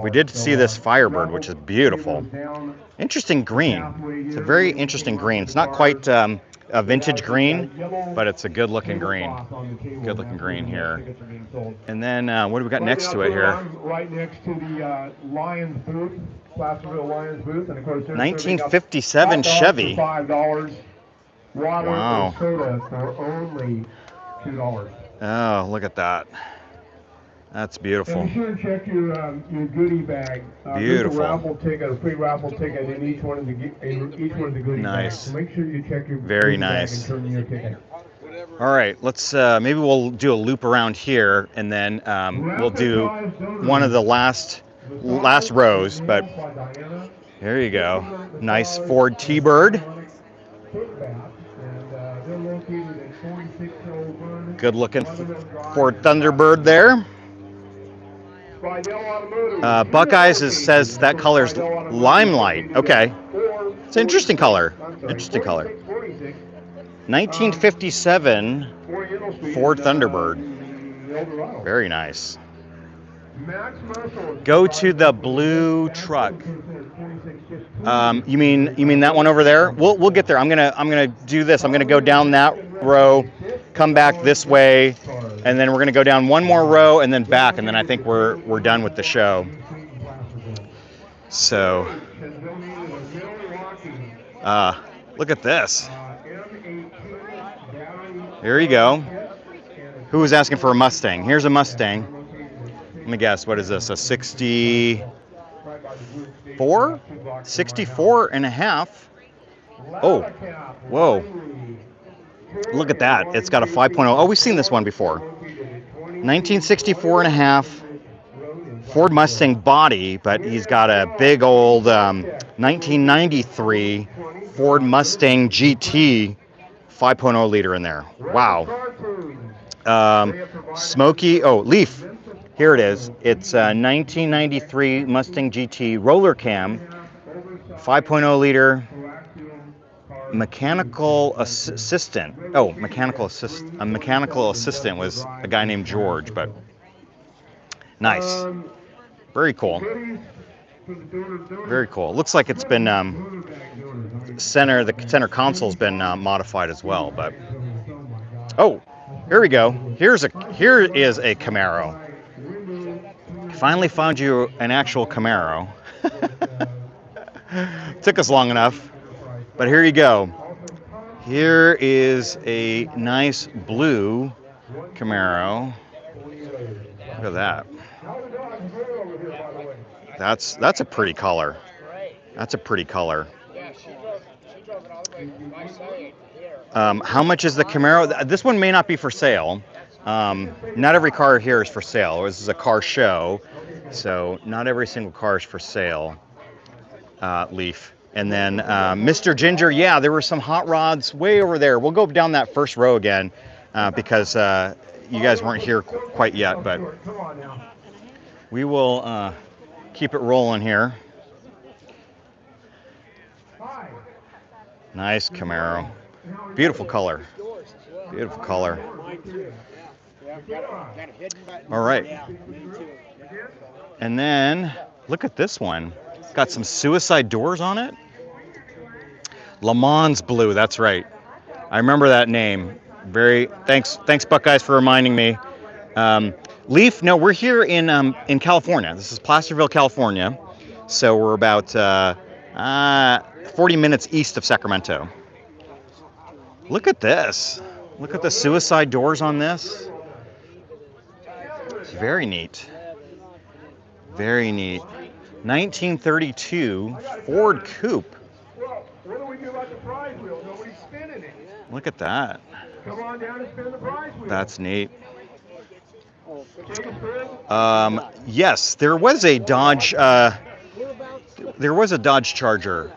we did see this Firebird, which is beautiful. Interesting green. It's a very interesting green. It's not quite a vintage green, but it's a good looking green. Good looking green here. And then what do we got next to it here? Right next to the Lions booth, Placerville Lions booth, and of course 1957 Chevy. $5. Water wow. and soda for only $2. Oh, look at that. That's beautiful. And be sure to check your goodie bag. Beautiful. There's a raffle ticket, a free raffle ticket in each one of the goodie bags. So make sure you check your very goodie nice. bag and turn in your ticket. All right, let's maybe we'll do a loop around here, and then we'll do one of the last rows. But there you go. Nice Ford T-Bird. Good looking Ford Thunderbird there. Buckeyes says that color's limelight. Okay. It's an interesting color. Interesting color. 1957 Ford Thunderbird. Very nice. Go to the blue truck. You mean that one over there? We'll get there. I'm gonna do this. I'm gonna go down that row, come back this way, and then we're gonna go down one more row and then back, and then I think we're done with the show. So, look at this. Here you go. Who was asking for a Mustang? Here's a Mustang. Let me guess, what is this, a 64? 64 and a half. Oh, whoa. Look at that, it's got a 5.0. Oh, we've seen this one before. 1964 and a half Ford Mustang body, but he's got a big old 1993 Ford Mustang GT 5.0 liter in there. Wow. Smoky, Leaf. Here it is. It's a 1993 Mustang GT roller cam, 5.0 liter, mechanical assistant. A mechanical assistant was a guy named George, but nice. Very cool. Very cool. Looks like it's been the center console's been modified as well, but here we go. Here is a Camaro. Finally found you an actual Camaro. Took us long enough, but here you go. Here is a nice blue Camaro. Look at that. That's a pretty color. That's a pretty color. How much is the Camaro? This one may not be for sale. Not every car here is for sale. This is a car show, so not every single car is for sale. Leaf. And then Mr. Ginger, yeah, there were some hot rods way over there. We'll go down that first row again because you guys weren't here quite yet, but we will keep it rolling here. Nice Camaro. Beautiful color. Beautiful color. All right. And then look at this one. It's got some suicide doors on it. Le Mans Blue, that's right. I remember that name. Thanks Buckeyes for reminding me. Leaf, no, we're here in California. This is Placerville, California. So we're about 40 minutes east of Sacramento. Look at this. Look at the suicide doors on this. It's very neat. Very neat. 1932 Ford Coupe. What do we do about the prize wheel? Nobody's spinning it. Look at that. Come on down and spin the prize wheel. That's neat. Take a spin. Yes, there was a Dodge. There was a Dodge Charger.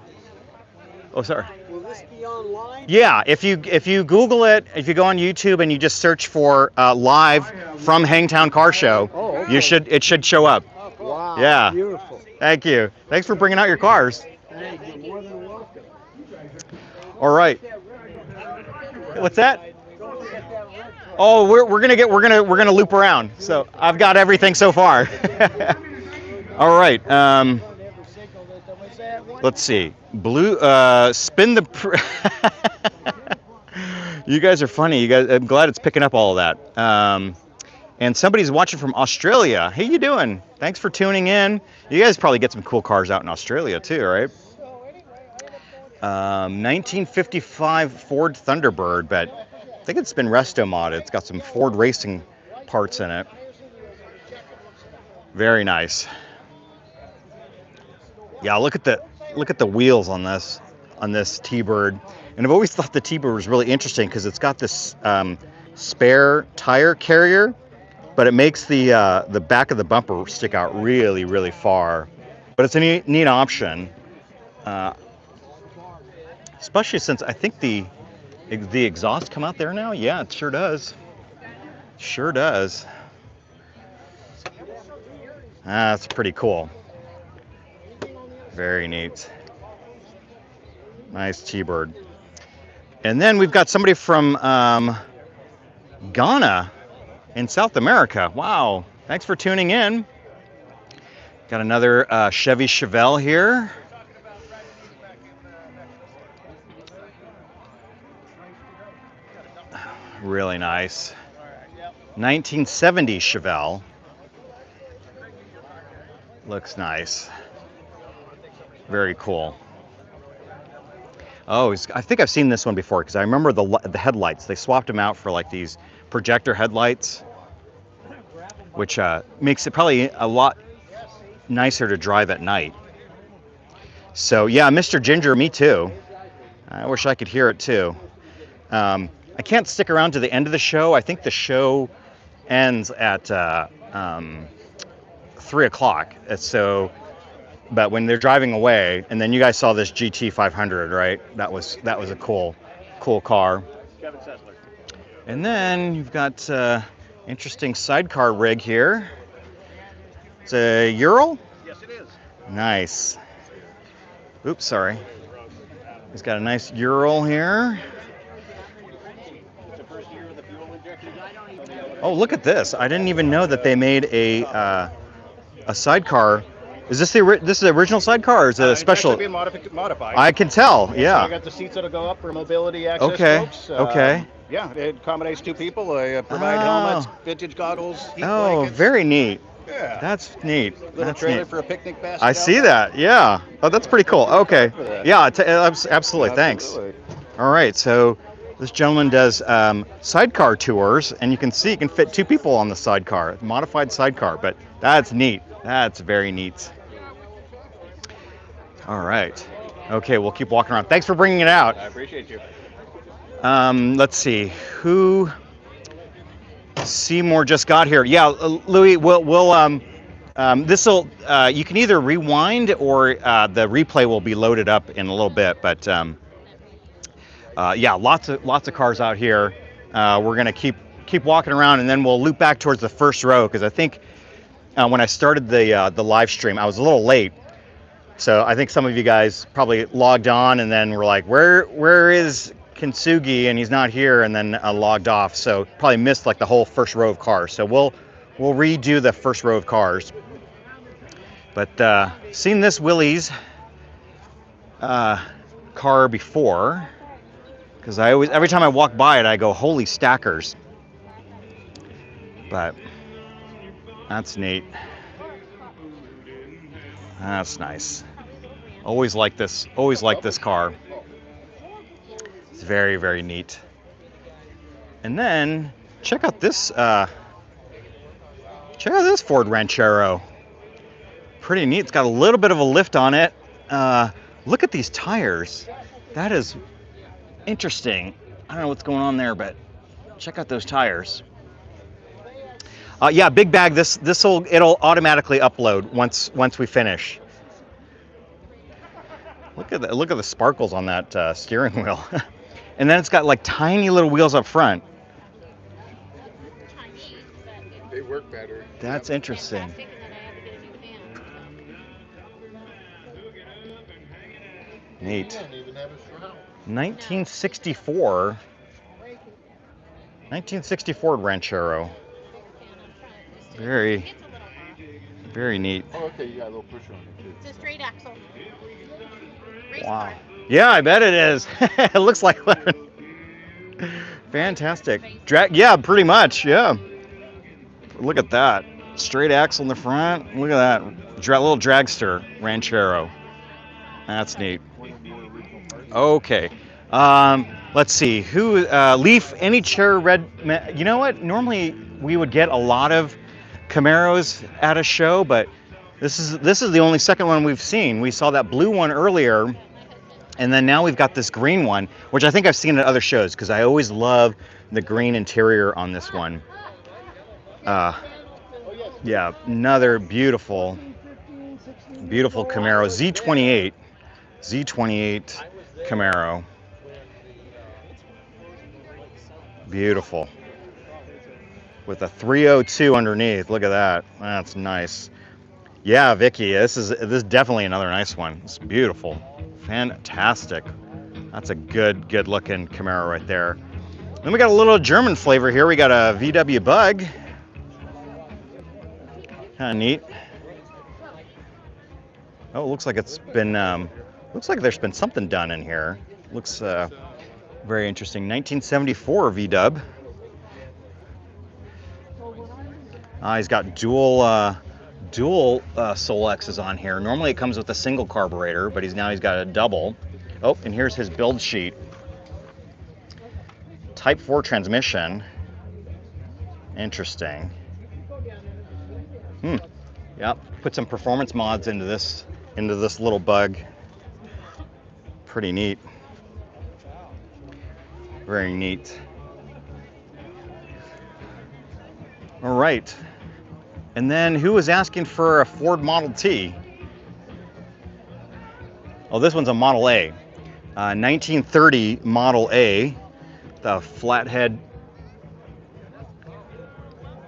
Oh, sorry. Will this be online? Yeah, if you Google it, if you go on YouTube and you just search for live from Hangtown Car Show, it should show up. Wow. Yeah. Beautiful. Thank you. Thanks for bringing out your cars. Hey, you're more than welcome. All right. What's that? Oh, we're gonna loop around. So I've got everything so far. All right. Let's see. Blue. Spin the. You guys are funny. You guys. I'm glad it's picking up all of that. And somebody's watching from Australia. Hey, you doing? Thanks for tuning in. You guys probably get some cool cars out in Australia too, right? 1955 Ford Thunderbird, but I think it's been resto modded. It's got some Ford racing parts in it. Very nice. Yeah, look at the wheels on this T-Bird. And I've always thought the T-Bird was really interesting because it's got this spare tire carrier, but it makes the back of the bumper stick out really, really far. But it's a neat option, especially since I think the exhaust come out there now. Yeah, it sure does. Sure does. That's pretty cool. Very neat. Nice T-Bird. And then we've got somebody from Ghana in South America. Wow. Thanks for tuning in. Got another Chevy Chevelle here. Really nice. 1970 Chevelle. Looks nice. Very cool. Oh, I think I've seen this one before because I remember the headlights. They swapped them out for like these projector headlights, which makes it probably a lot nicer to drive at night. So yeah, Mr. Ginger, me too. I wish I could hear it too. I can't stick around to the end of the show. I think the show ends at 3 o'clock. So, but when they're driving away, and then you guys saw this GT 500, right? That was a cool car. And then you've got interesting sidecar rig here. It's a Ural? Yes, it is. Nice. Oops, sorry. He's got a nice Ural here. Oh, look at this. I didn't even know that they made a sidecar. Is this this is the original sidecar, or is it a special? It's actually being modified. I can tell, yeah. So I got the seats that'll go up for mobility access, Okay, folks. okay. Yeah, it accommodates 2 people. They provide helmets, vintage goggles, heat blankets. Very neat. Yeah. That's neat. Little That's trailer neat. for a picnic basket. I see that, yeah. Oh, that's pretty cool. Okay. Yeah, absolutely, thanks. Absolutely. All right, so this gentleman does sidecar tours, and you can see you can fit 2 people on the sidecar, modified sidecar, but that's neat. That's very neat. All right. Okay, we'll keep walking around. Thanks for bringing it out. I appreciate you. Let's see. Who? Seymour just got here. Yeah, Louis, this'll, you can either rewind or the replay will be loaded up in a little bit, but yeah, lots of cars out here. We're gonna keep walking around, and then we'll loop back towards the first row, because I think when I started the live stream, I was a little late. So I think some of you guys probably logged on and then were like, where is Kintsugi? And he's not here, and then logged off. So probably missed like the whole first row of cars. So we'll redo the first row of cars. But seen this Willys car before, because every time I walk by it, I go, holy stackers. But that's neat. That's nice. Always like this car. It's very, very neat. And then check out this Ford Ranchero. Pretty neat. It's got a little bit of a lift on it. Look at these tires. That is interesting. I don't know what's going on there, but check out those tires. Yeah, big bag. It'll automatically upload once we finish. Look at the sparkles on that steering wheel. And then it's got like tiny little wheels up front. They work better. That's interesting. Neat. 1964 Ranchero. Very, very neat. Oh, okay, you got a little pusher on it too. It's a straight axle. Wow. Yeah, I bet it is. It looks like one. Fantastic. Yeah, pretty much. Yeah. Look at that. Straight axle in the front. Look at that. Little dragster Ranchero. That's neat. Okay. Let's see. Who? Leaf. Any chair red? You know what? Normally we would get a lot of Camaros at a show, but this is the only second one we've seen. We saw that blue one earlier, and then now we've got this green one, which I think I've seen at other shows, because I always love the green interior on this one. Yeah, another beautiful Camaro, Z28 Camaro. Beautiful. With a 302 underneath. Look at that. That's nice. Yeah, Vicky, this is definitely another nice one. It's beautiful. Fantastic. That's a good looking Camaro right there. Then we got a little German flavor here. We got a VW Bug. Kind of neat. Oh, it looks like it's been looks like there's been something done in here. Looks very interesting. 1974 VW. He's got dual Solexes on here. Normally it comes with a single carburetor, but he's got a double. Oh, and here's his build sheet. Type 4 transmission. Interesting. Yep. Put some performance mods into this little Bug. Pretty neat. Very neat. All right. And then who was asking for a Ford Model T? Oh, this one's a Model A. 1930 Model A. The flathead.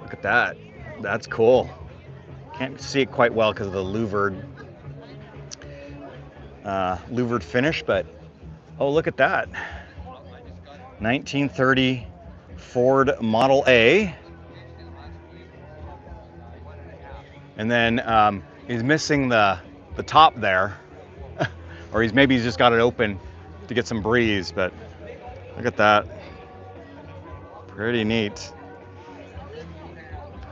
Look at that. That's cool. Can't see it quite well because of the louvered finish, but oh, look at that. 1930 Ford Model A. And then he's missing the top there. Or maybe he's just got it open to get some breeze, but look at that. Pretty neat.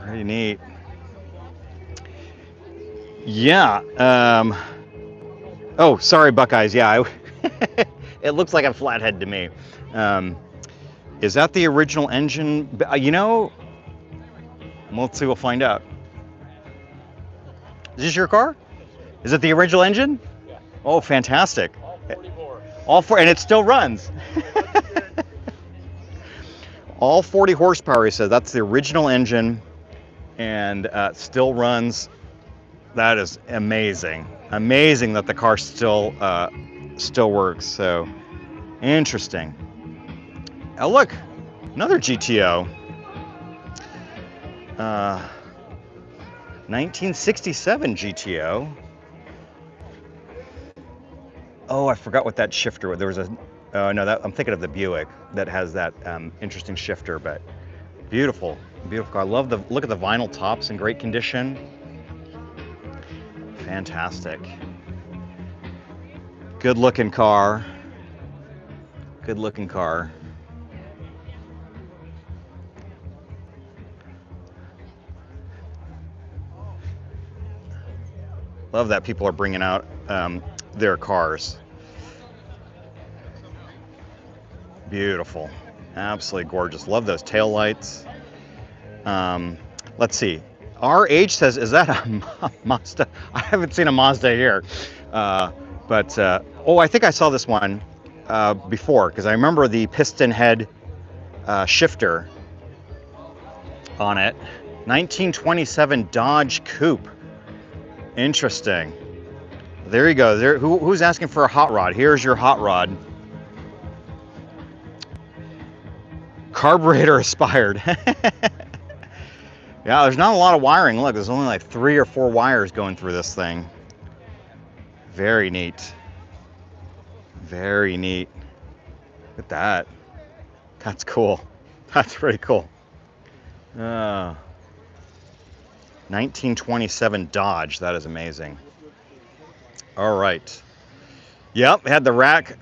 Pretty neat. Yeah. Oh, sorry, Buckeyes. Yeah, it looks like a flathead to me. Is that the original engine? You know, let's see. We'll find out. Is this your car? Is it the original engine? Yeah. Oh, fantastic. All 44. All four, and it still runs. All 40 horsepower, he says. That's the original engine, and still runs. That is amazing. Amazing that the car still works. So interesting. Oh, look, another GTO. 1967 GTO. Oh, I forgot what that shifter was. There was a, oh no, I'm thinking of the Buick that has that interesting shifter, but beautiful, beautiful car. I love look at the vinyl tops in great condition. Fantastic. Good looking car. Good looking car. Love that people are bringing out their cars. Beautiful. Absolutely gorgeous. Love those taillights. Let's see. RH says, is that a Mazda? I haven't seen a Mazda here. But oh, I think I saw this one before, because I remember the piston head shifter on it. 1927 Dodge Coupe. Interesting. There you go. There. Who's asking for a hot rod? Here's your hot rod. Carburetor aspired. Yeah, there's not a lot of wiring. Look, there's only like 3 or 4 wires going through this thing. Very neat. Very neat. Look at that. That's cool. That's pretty cool. 1927 Dodge. That is amazing. All right. Yep, had the rat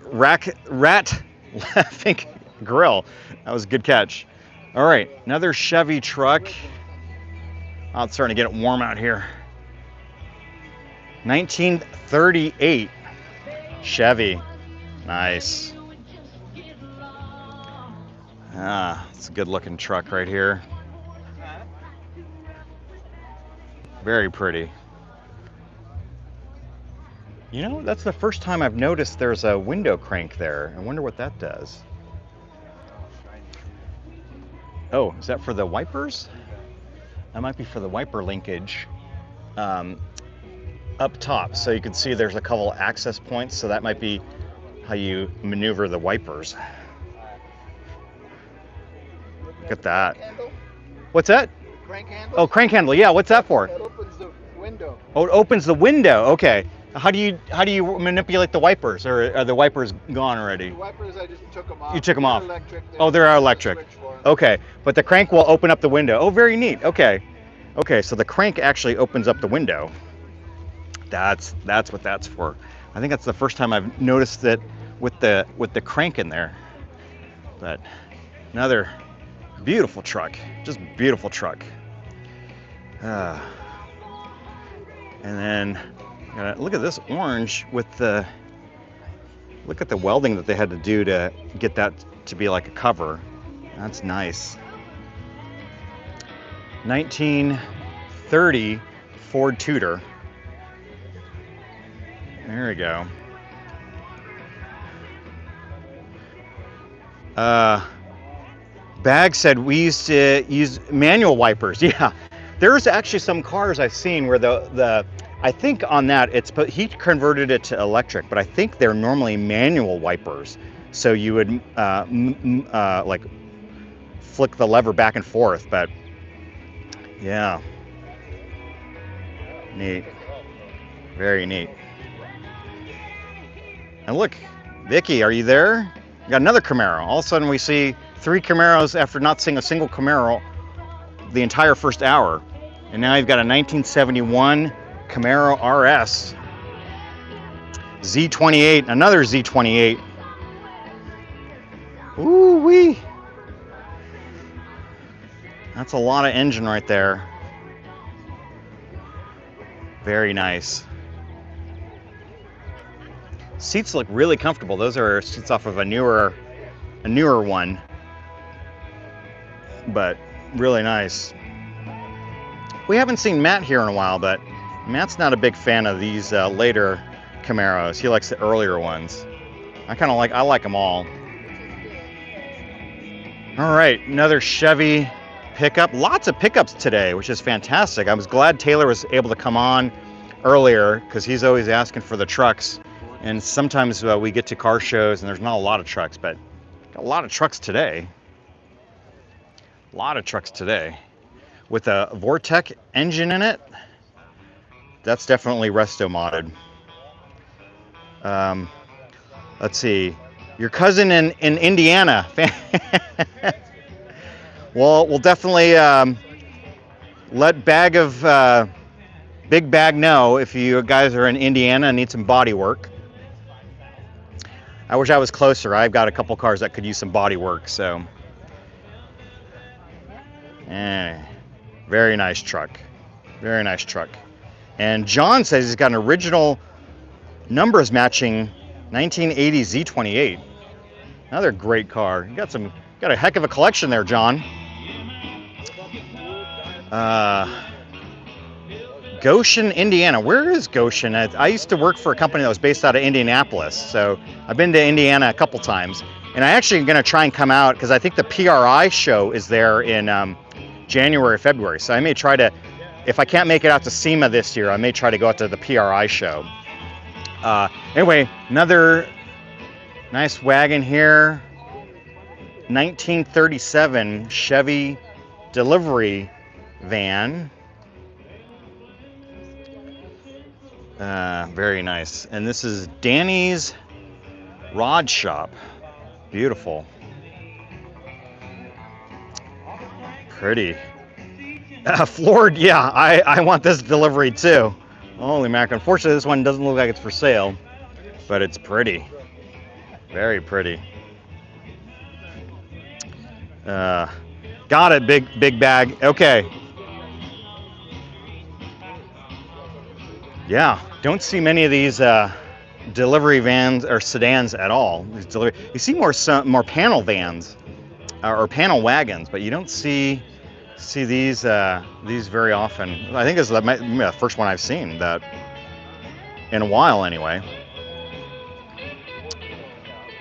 laughing grill. That was a good catch. All right, another Chevy truck. Oh, it's starting to get it warm out here. 1938 Chevy. Nice. It's a good looking truck right here. Very pretty. You know, that's the first time I've noticed there's a window crank there. I wonder what that does. Oh, is that for the wipers? That might be for the wiper linkage up top. So you can see there's a couple access points. So that might be how you maneuver the wipers. Look at that. What's that? Crank handle? Oh, crank handle. Yeah, what's that for? That opens the window. Oh, it opens the window. Okay. How do you manipulate the wipers, or are the wipers gone already? The wipers, I just took them off. You took them off. Electric. Oh, they're electric. Okay, but the crank will open up the window. Oh, very neat. Okay. Okay, so the crank actually opens up the window. That's what that's for. I think that's the first time I've noticed that with the crank in there. But another beautiful truck. Just beautiful truck. And then look at this orange with the, look at the welding that they had to do to get that to be like a cover. That's nice. 1930 Ford Tudor. There we go. Bag said we used to use manual wipers. Yeah, There's actually some cars I've seen where the I think on that he converted it to electric, but I think they're normally manual wipers. So you would like flick the lever back and forth, but yeah, neat, very neat. And look, Vicky, are you there? We got another Camaro. All of a sudden we see 3 Camaros after not seeing a single Camaro the entire first hour. And now you've got a 1971 Camaro RS. Z28, another Z28. Ooh wee. That's a lot of engine right there. Very nice. Seats look really comfortable. Those are seats off of a newer one, but really nice. We haven't seen Matt here in a while, but Matt's not a big fan of these later Camaros. He likes the earlier ones. I like them all. All right, another Chevy pickup. Lots of pickups today, which is fantastic. I was glad Taylor was able to come on earlier because he's always asking for the trucks. And sometimes we get to car shows and there's not a lot of trucks, but got a lot of trucks today. A lot of trucks today. With a Vortec engine in it. That's definitely resto modded. Let's see. Your cousin in Indiana. Well, we'll definitely let Big Bag know if you guys are in Indiana and need some body work. I wish I was closer. I've got a couple cars that could use some body work, so. Very nice truck. Very nice truck. And John says he's got an original numbers matching 1980 Z28. Another great car. You got a heck of a collection there, John. Goshen, Indiana. Where is Goshen? I used to work for a company that was based out of Indianapolis, so I've been to Indiana a couple times. And I actually am going to try and come out because I think the PRI show is there in January or February. So I may try to, if I can't make it out to SEMA this year, I may try to go out to the PRI show. Anyway, another nice wagon here. 1937 Chevy delivery van. Very nice. And this is Danny's Rod Shop. Beautiful. Pretty. Floored, yeah, I want this delivery too. Holy mac. Unfortunately, this one doesn't look like it's for sale, but it's pretty. Very pretty. Got it, big bag. Okay. Yeah, don't see many of these delivery vans or sedans at all. You see more panel vans or panel wagons, but you don't see these very often. I think this is the first one I've seen that in a while, anyway.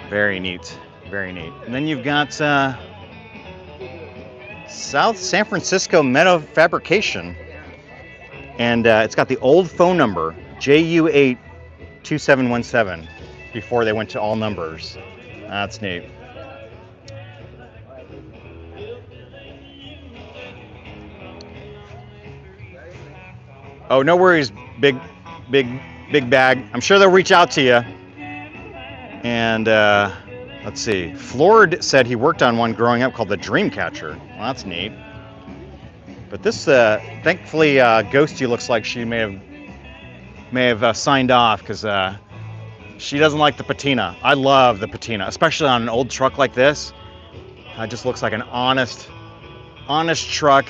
Very neat, very neat. And then you've got South San Francisco Metal Fabrication. And it's got the old phone number, JU8 2717, before they went to all numbers. That's neat. Oh, no worries, big bag. I'm sure they'll reach out to you. And let's see. Flord said he worked on one growing up called the Dreamcatcher. Well, that's neat. But this, thankfully, Ghosty looks like she may have signed off because she doesn't like the patina. I love the patina, especially on an old truck like this. It just looks like an honest truck.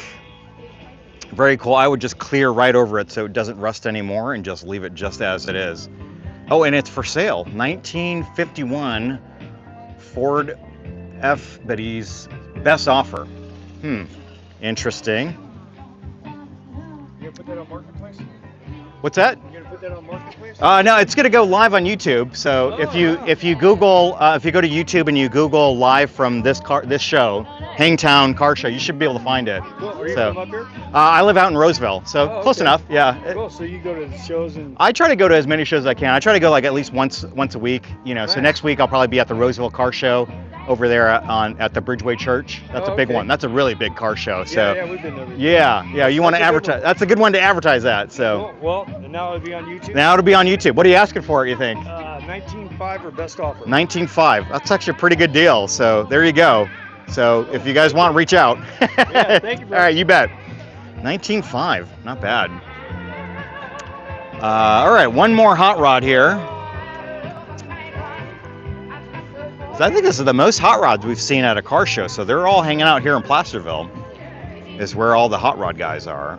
Very cool. I would just clear right over it so it doesn't rust anymore and just leave it just as it is. Oh, and it's for sale. 1951 Ford F-Betty's best offer. Interesting. You put that on Marketplace? What's that? You gonna put that on Marketplace? No, it's gonna go live on YouTube. So if you Google if you go to YouTube and you Google live from this show, Hangtown Car Show, you should be able to find it. Cool. Are you So from up here? I live out in Roseville, so Oh, close okay. enough. Yeah. Cool. So you go to the shows and. I try to go to as many shows as I can. I try to go like at least once a week. So Nice. next week I'll probably be at the Roseville Car Show over there at the Bridgeway Church. That's a big okay. one. That's a really big car show. So Yeah, we've been there. yeah, you want to That's a good advertise. one. That's a good one to advertise that. So Cool. Well, and now it'll be on YouTube. now it'll be on YouTube. What are you asking for? You think? 19.5 or best offer. 19.5. That's actually a pretty good deal. So there you go. So if you guys want, reach out. Yeah, thank you, bro. All right, you bet. 19.5. Not bad. All right, one more hot rod here. So I think this is the most hot rods we've seen at a car show. So they're all hanging out here in Placerville. Is where all the hot rod guys are.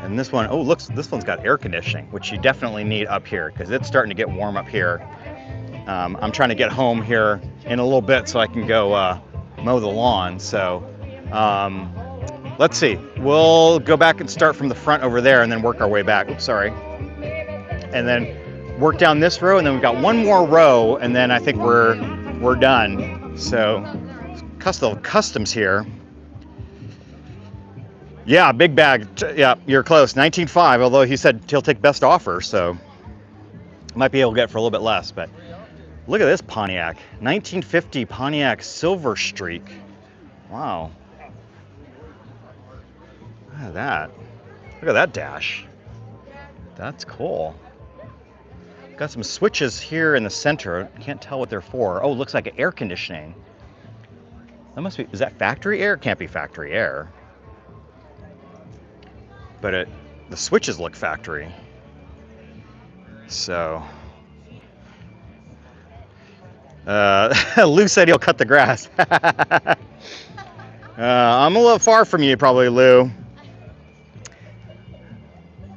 And this one, oh, this one's got air conditioning, which you definitely need up here because it's starting to get warm up here. I'm trying to get home here in a little bit so I can go mow the lawn. So let's see. We'll go back and start from the front over there and then work our way back. Oops, sorry. And then work down this row, and then we've got one more row, and then I think we're done. So customs here. Yeah, big bag. Yeah, you're close. 19.5. Although he said he'll take best offer, so might be able to get for a little bit less. But look at this Pontiac, 1950 Pontiac Silver Streak. Wow. Look at that. Look at that dash. That's cool. Got some switches here in the center. Can't tell what they're for. Oh, looks like air conditioning. That must be, is that factory air? Can't be factory air. But the switches look factory. So, Lou said he'll cut the grass. I'm a little far from you probably, Lou.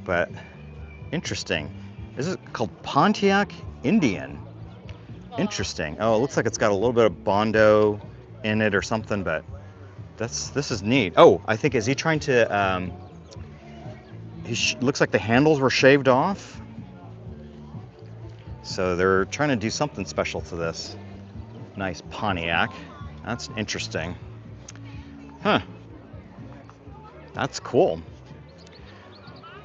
But interesting. This is called Pontiac Indian. Interesting. Oh, it looks like it's got a little bit of Bondo in it or something, but this is neat. Oh, I think, is he trying to, looks like the handles were shaved off. So they're trying to do something special to this nice Pontiac. That's interesting. Huh. That's cool.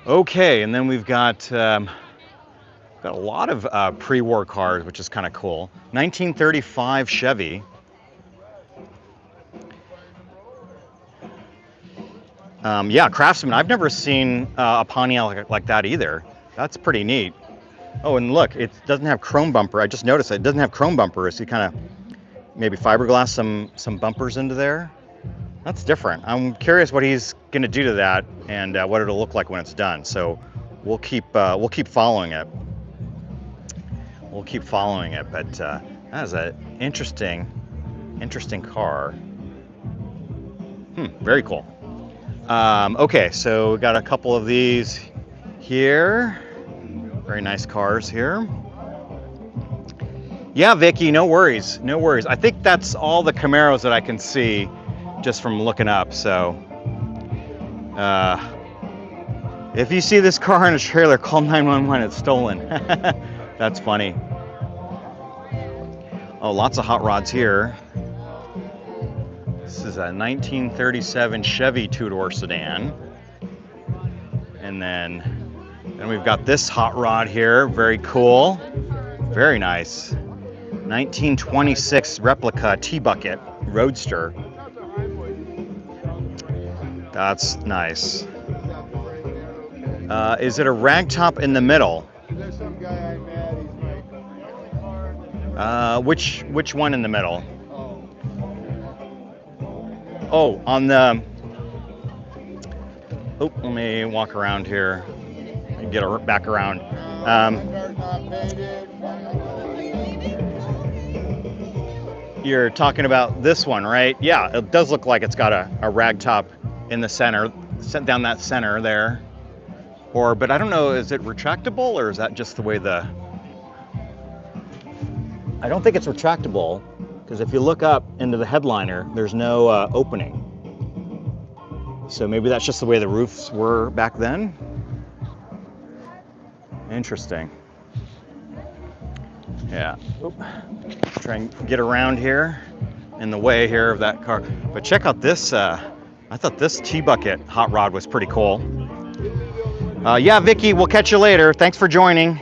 Okay, and then we've got a lot of pre-war cars, which is kind of cool. 1935 Chevy. Yeah, Craftsman. I've never seen a Pontiac like that either. That's pretty neat. Oh, and look, it doesn't have chrome bumper. I just noticed it doesn't have chrome bumpers. You kind of maybe fiberglass some bumpers into there. That's different. I'm curious what he's going to do to that and what it'll look like when it's done. So we'll keep following it. We'll keep following it. But that is an interesting car. Very cool. Okay, so we got a couple of these here. Very nice cars here. Yeah, Vicky, no worries, no worries. I think that's all the Camaros that I can see just from looking up. So if you see this car in a trailer, call 911, it's stolen. That's funny. Oh, lots of hot rods here. This is a 1937 Chevy two-door sedan. And then we've got this hot rod here, very cool, very nice. 1926 replica T-Bucket Roadster. That's nice. Is it a ragtop in the middle? There's some guy I met, he's like, Which one in the middle? Oh, on the, oh, let me walk around here and get back around. You're talking about this one, right? Yeah, it does look like it's got a rag top in the center, set down that center there. But I don't know, is it retractable or is that just the way I don't think it's retractable, because if you look up into the headliner, there's no opening. So maybe that's just the way the roofs were back then. Interesting. Yeah. Oop. Try and get around here in the way here of that car. But check out this. I thought this T-Bucket hot rod was pretty cool. Yeah, Vicky, we'll catch you later. Thanks for joining.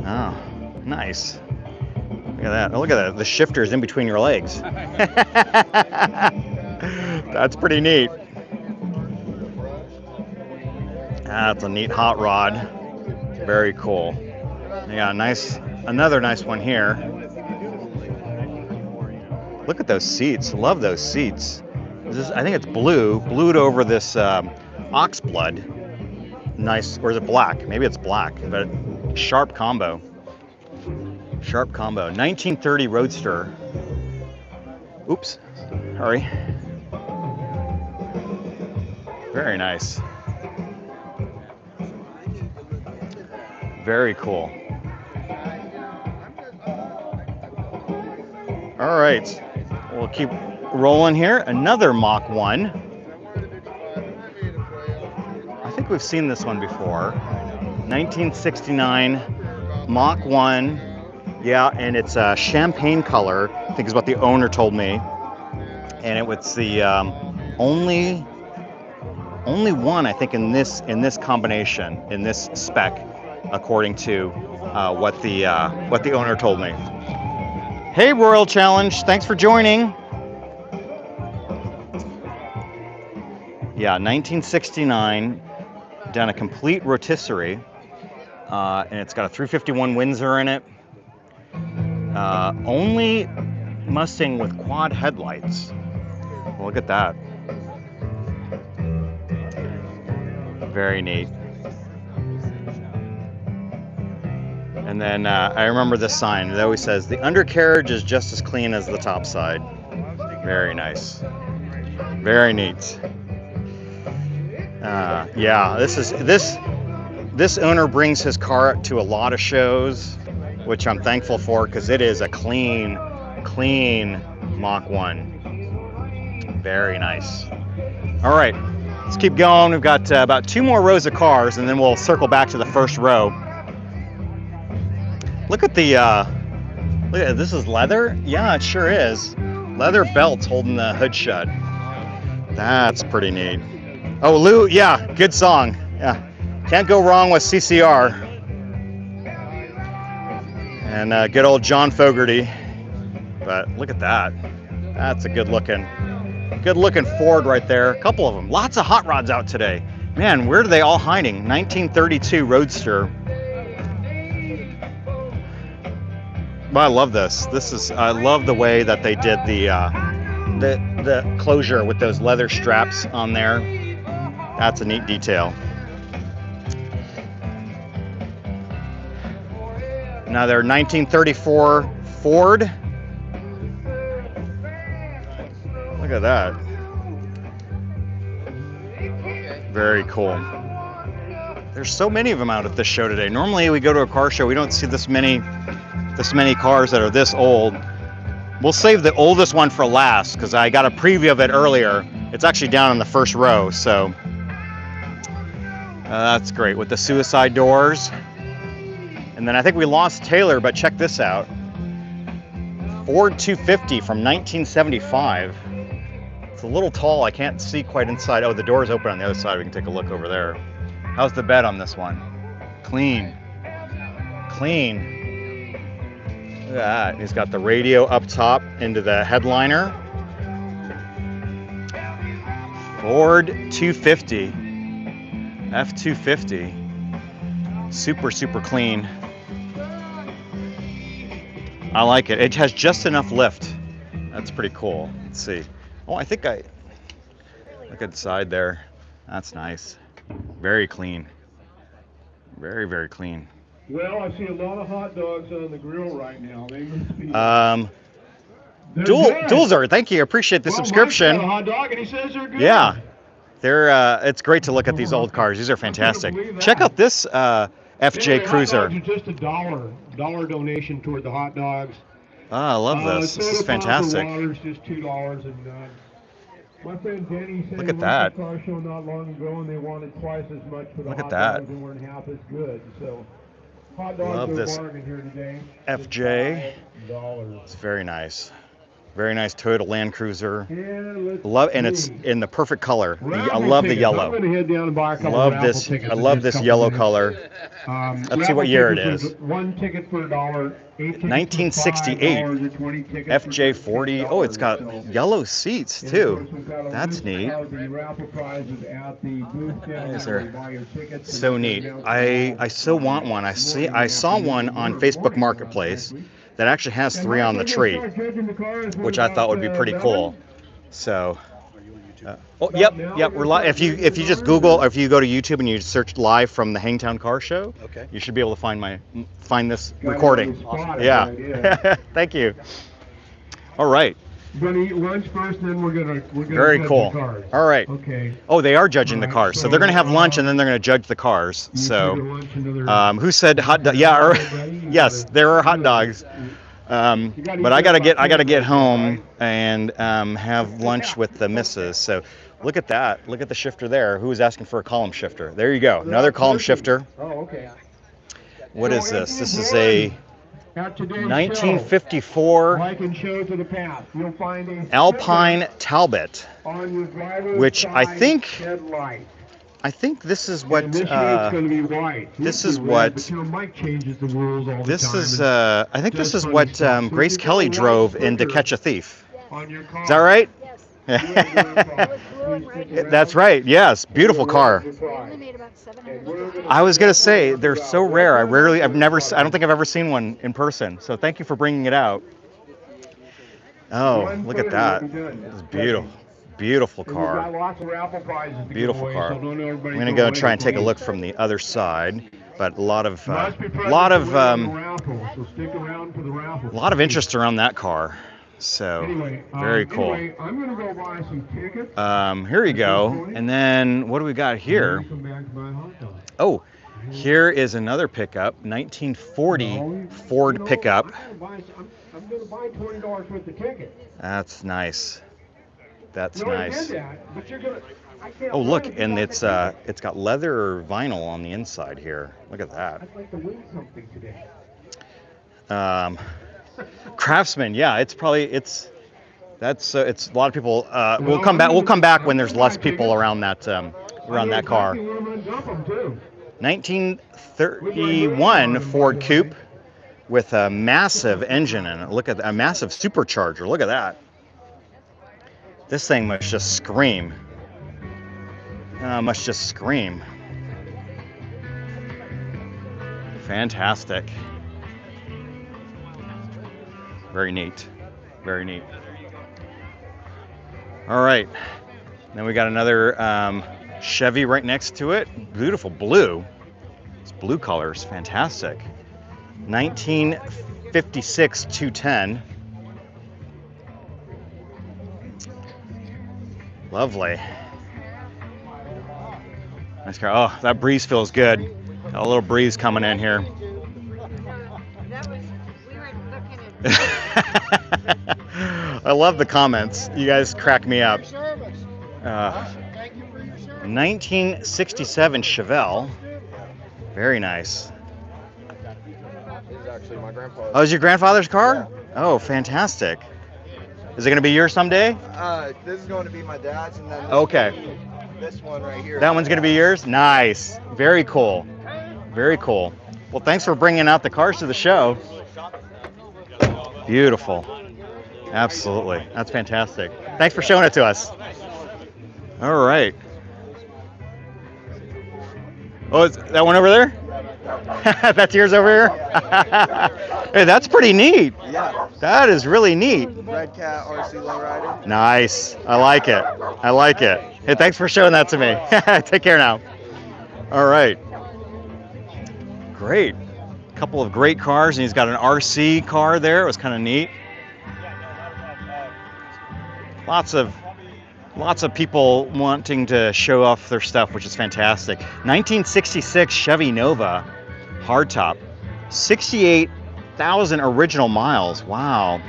Oh, nice. Look at that. Oh, look at that. The shifter's in between your legs. That's pretty neat. That's a neat hot rod. Very cool. Yeah, another nice one here. Look at those seats. Love those seats. I think it's blued over this ox blood. Nice, or is it black? Maybe it's black, but sharp combo. Sharp combo. 1930 Roadster. Oops, sorry. Very nice. Very cool. All right, we'll keep rolling here. Another Mach 1. I think we've seen this one before. 1969 Mach 1. Yeah, and it's a champagne color. I think is what the owner told me. And it was the only one I think in this combination, in this spec, according to what the owner told me. Hey, Royal Challenge, thanks for joining. Yeah, 1969, done a complete rotisserie, and it's got a 351 Windsor in it. Only Mustang with quad headlights. Look at that. Very neat. And then I remember this sign. It always says, the undercarriage is just as clean as the top side. Very nice. Very neat. Yeah, this owner brings his car to a lot of shows, which I'm thankful for because it is a clean Mach 1. Very nice. All right, let's keep going. We've got about 2 more rows of cars, and then we'll circle back to the first row. Look at this is leather? Yeah, it sure is. Leather belts holding the hood shut. That's pretty neat. Oh, Lou, yeah, good song. Yeah, can't go wrong with CCR. And good old John Fogerty. But look at that. That's a good looking Ford right there. A couple of them. Lots of hot rods out today. Man, where are they all hiding? 1932 Roadster. Well, I love this. I love the way that they did the closure with those leather straps on there. That's a neat detail. Another 1934 Ford. Look at that. Very cool. There's so many of them out at this show today. Normally we go to a car show, we don't see this many cars that are this old. We'll save the oldest one for last because I got a preview of it earlier. It's actually down in the first row, so that's great with the suicide doors. And then I think we lost Taylor, but check this out. Ford 250 from 1975. It's a little tall, I can't see quite inside. Oh, the door's open on the other side, we can take a look over there. How's the bed on this one? Clean. Look at that. He's got the radio up top into the headliner. Ford 250. F250. Super clean. I like it. It has just enough lift. That's pretty cool. Let's see. Oh, I think look inside there. That's nice. Very clean. Very clean. Well, I see a lot of hot dogs on the grill right now. They must be. Dualzer, thank you. Appreciate the subscription. Mike's got a hot dog and he says they're good. Yeah, it's great to look at these old cars. These are fantastic. Check out this FJ Cruiser. Hot dogs are just $1 donation toward the hot dogs. Ah, I love this. This is soda pop or fantastic. water's just $2, and my friend Denny said Look he at went that. to a car show not long ago, and they wanted twice as much for the Look at hot that. dogs and weren't half as good. So hot dogs Love are a this bargain here today. FJ. $5. It's very nice. Very nice Toyota Land Cruiser. And let's Love, and it's see. in the perfect color. I Raffle love the tickets. yellow. I'm going to head down and buy a couple Love raffle this. tickets I in love just this a couple yellow minutes. color. Let's see Raffle what year it tickets is. are one ticket for $1, 8 tickets 1968. for $5, or 20 tickets FJ40. for Oh, it's got $10. yellow seats And of too. course, we've got a That's list neat. of the raffle prizes at the booth down Is there. there- You buy your tickets and So they neat. announce I so want one. I saw one on Facebook Marketplace that actually has 3 on the tree, which I thought would be pretty cool. So, oh, yep. We're live. If you just Google, or if you go to YouTube and you search live from the Hangtown Car Show, Okay. you should be able to find this recording. Yeah. Thank you. All right. We're gonna eat lunch first, and then we're gonna Very judge cool. the cars. All right. Okay. Oh, they are judging the Alright, cars, so so, they're gonna have lunch and then they're gonna judge the cars. You So, figure lunch another- who said hot dog? Yeah, yes, there are hot dogs. But I gotta get home and have lunch with the missus. So, look at that. Look at the shifter there. Who was asking for a column shifter? There you go. Another column shifter. Oh, okay. What is this? This is a At today's 1954 show, like and show to the path, you'll find a Alpine Talbot, on your driver's which I side think headlight. this is what And this year it's going to be white. this Used is to be red, what- but, you know, Mike changes the rules all the this time. is. and I think this does is funny what stuff. So Grace if you Kelly got a drove white in To sticker Catch a Thief. on your car, Is that right? Yes. That's right. Yes, beautiful car. They only made about 700. I was gonna say they're so rare. I don't think I've ever seen one in person. So thank you for bringing it out. Oh, look at that. It's beautiful, beautiful And we've got car. lots of raffle prizes to give Beautiful away, car. so don't everybody I'm gonna go go away try and take a before look from the other side, but a lot of Must be present to win on the a raffle, so stick around for the raffle. lot of interest around that car. So Anyway, very cool. Anyway, I'm gonna go buy some tickets. Here you go. And then what do we got here? Come back to buy hot dogs. Oh, here is another pickup, 1940 Ford pickup. I'm gonna buy $20 worth of tickets. That's nice. That's You already nice. did that, but you're gonna. I can't Oh, look, wait and to it's buy the it's got leather vinyl on the inside here. Look at that. I'd like to win something today. Craftsman, yeah, it's it's a lot of people. We'll come back when there's less people around that car. 1931 Ford Coupe with a massive engine in it. Look at a massive supercharger. Look at that. This thing must just scream. Must just scream. Fantastic. Very neat. Very neat. All right. Then we got another Chevy right next to it. Beautiful blue. It's blue colors. Fantastic. 1956 210. Lovely. Nice car. Oh, that breeze feels good. Got a little breeze coming in here. That was, we were looking at. I love the comments. You guys crack me up. 1967 Chevelle. Very nice. This is actually my grandfather. Oh, is your grandfather's car? Oh, fantastic. Is it going to be yours someday? This is going to be my dad's, and then Okay. this one right here. That one's going to be yours? Nice. Very cool. Very cool. Well, thanks for bringing out the cars to the show. Beautiful. Absolutely. That's fantastic. Thanks for showing it to us. All right. Oh, is that one over there? That's yours over here? Hey, that's pretty neat. Yeah. That is really neat. Red Cat RC Lowrider. Nice. I like it. I like it. Hey, thanks for showing that to me. Take care now. All right. Great. Couple of great cars, and he's got an RC car there. It was kind of neat. Lots of people wanting to show off their stuff, which is fantastic. 1966 Chevy Nova hardtop. 68 100,000 original miles. Wow.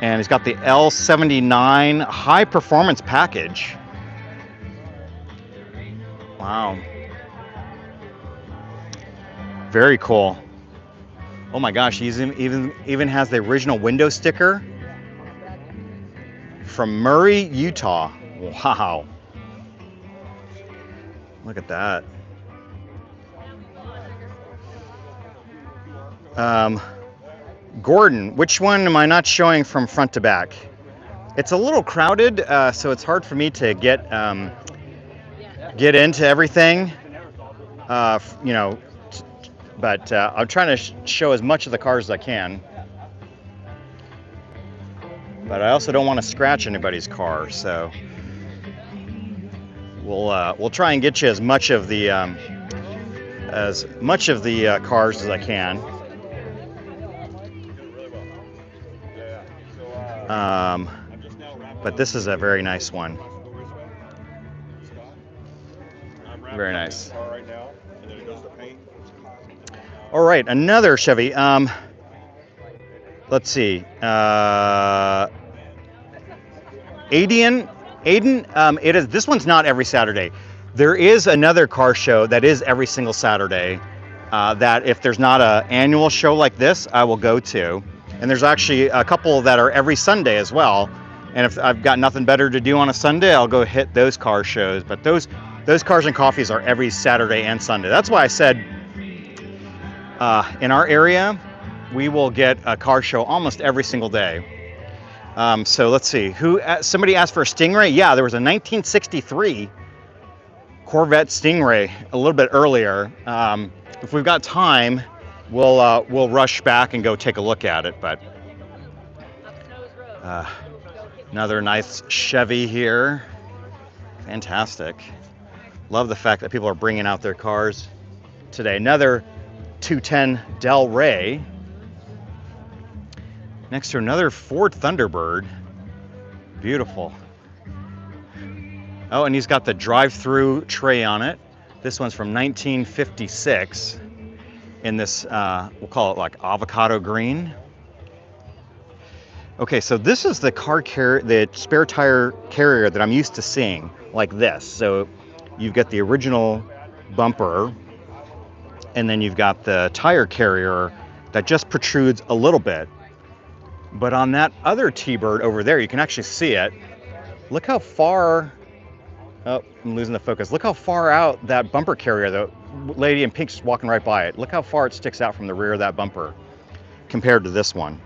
And he's got the L79 high performance package. Wow. Very cool. Oh my gosh, he's even has the original window sticker from Murray, Utah. Wow. Look at that. Gordon, which one am I not showing from front to back? It's a little crowded, so it's hard for me to get into everything. You know, but I'm trying to show as much of the cars as I can. But I also don't want to scratch anybody's car, so we'll try and get you as much of the cars as I can. But this is a very nice one. Very nice. All right, another Chevy. Let's see. Aiden. It is. This one's not every Saturday. There is another car show that is every single Saturday. That if there's not an annual show like this, I will go to. And there's actually a couple that are every Sunday as well. And if I've got nothing better to do on a Sunday, I'll go hit those car shows. But those Cars and Coffees are every Saturday and Sunday. That's why I said in our area, we will get a car show almost every single day. So let's see. Somebody asked for a Stingray? Yeah, there was a 1963 Corvette Stingray a little bit earlier. If we've got time, we'll rush back and go take a look at it. But another nice Chevy here. Fantastic. Love the fact that people are bringing out their cars today. Another 210 Del Rey. Next to another Ford Thunderbird. Beautiful. Oh, and he's got the drive-through tray on it. This one's from 1956 in this, we'll call it like avocado green. Okay, so this is the spare tire carrier that I'm used to seeing, like this. So you've got the original bumper, and then you've got the tire carrier that just protrudes a little bit. But on that other T-Bird over there, you can actually see it. Look how far, oh, I'm losing the focus. Look how far out that bumper carrier, the lady in pink's walking right by it. Look how far it sticks out from the rear of that bumper compared to this one.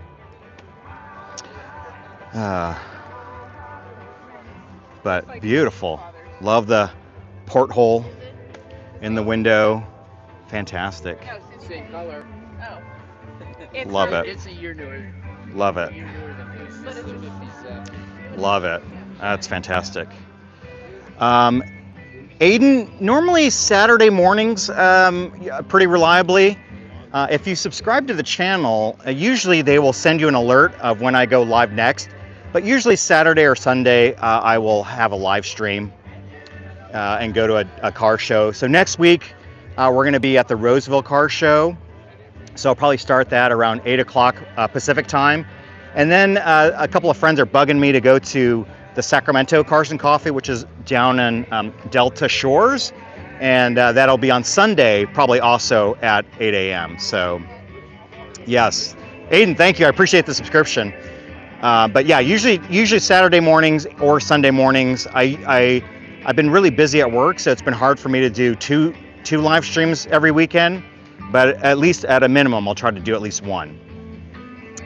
But beautiful. Love the porthole in the window. Fantastic. Same color. Oh. Love it. It's a year newer. Love it. A year newer than this. Love it. That's fantastic. Aiden, normally Saturday mornings, pretty reliably. If you subscribe to the channel, usually they will send you an alert of when I go live next. But usually Saturday or Sunday, I will have a live stream and go to a car show. So next week, we're going to be at the Roseville Car Show. So I'll probably start that around 8 o'clock Pacific time. And then a couple of friends are bugging me to go to the Sacramento Cars and Coffee, which is down in Delta Shores. And that'll be on Sunday, probably also at 8 a.m. So yes, Aiden, thank you. I appreciate the subscription. But yeah, usually Saturday mornings or Sunday mornings. I've been really busy at work, so it's been hard for me to do two live streams every weekend. But at least at a minimum, I'll try to do at least one.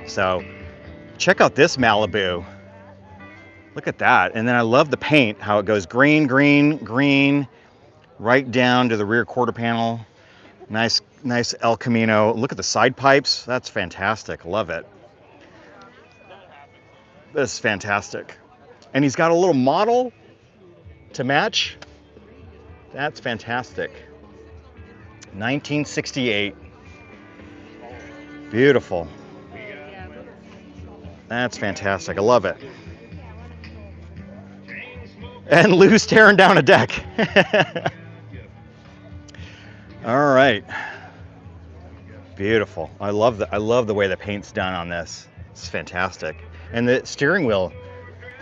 So check out this Malibu. Look at that. And then I love the paint, how it goes green, green, green, right down to the rear quarter panel. Nice El Camino. Look at the side pipes. That's fantastic. Love it. This is fantastic. And he's got a little model to match. That's fantastic. 1968. Beautiful. That's fantastic. I love it. And Lou's tearing down a deck. All right. Beautiful. I love the way the paint's done on this. It's fantastic. And the steering wheel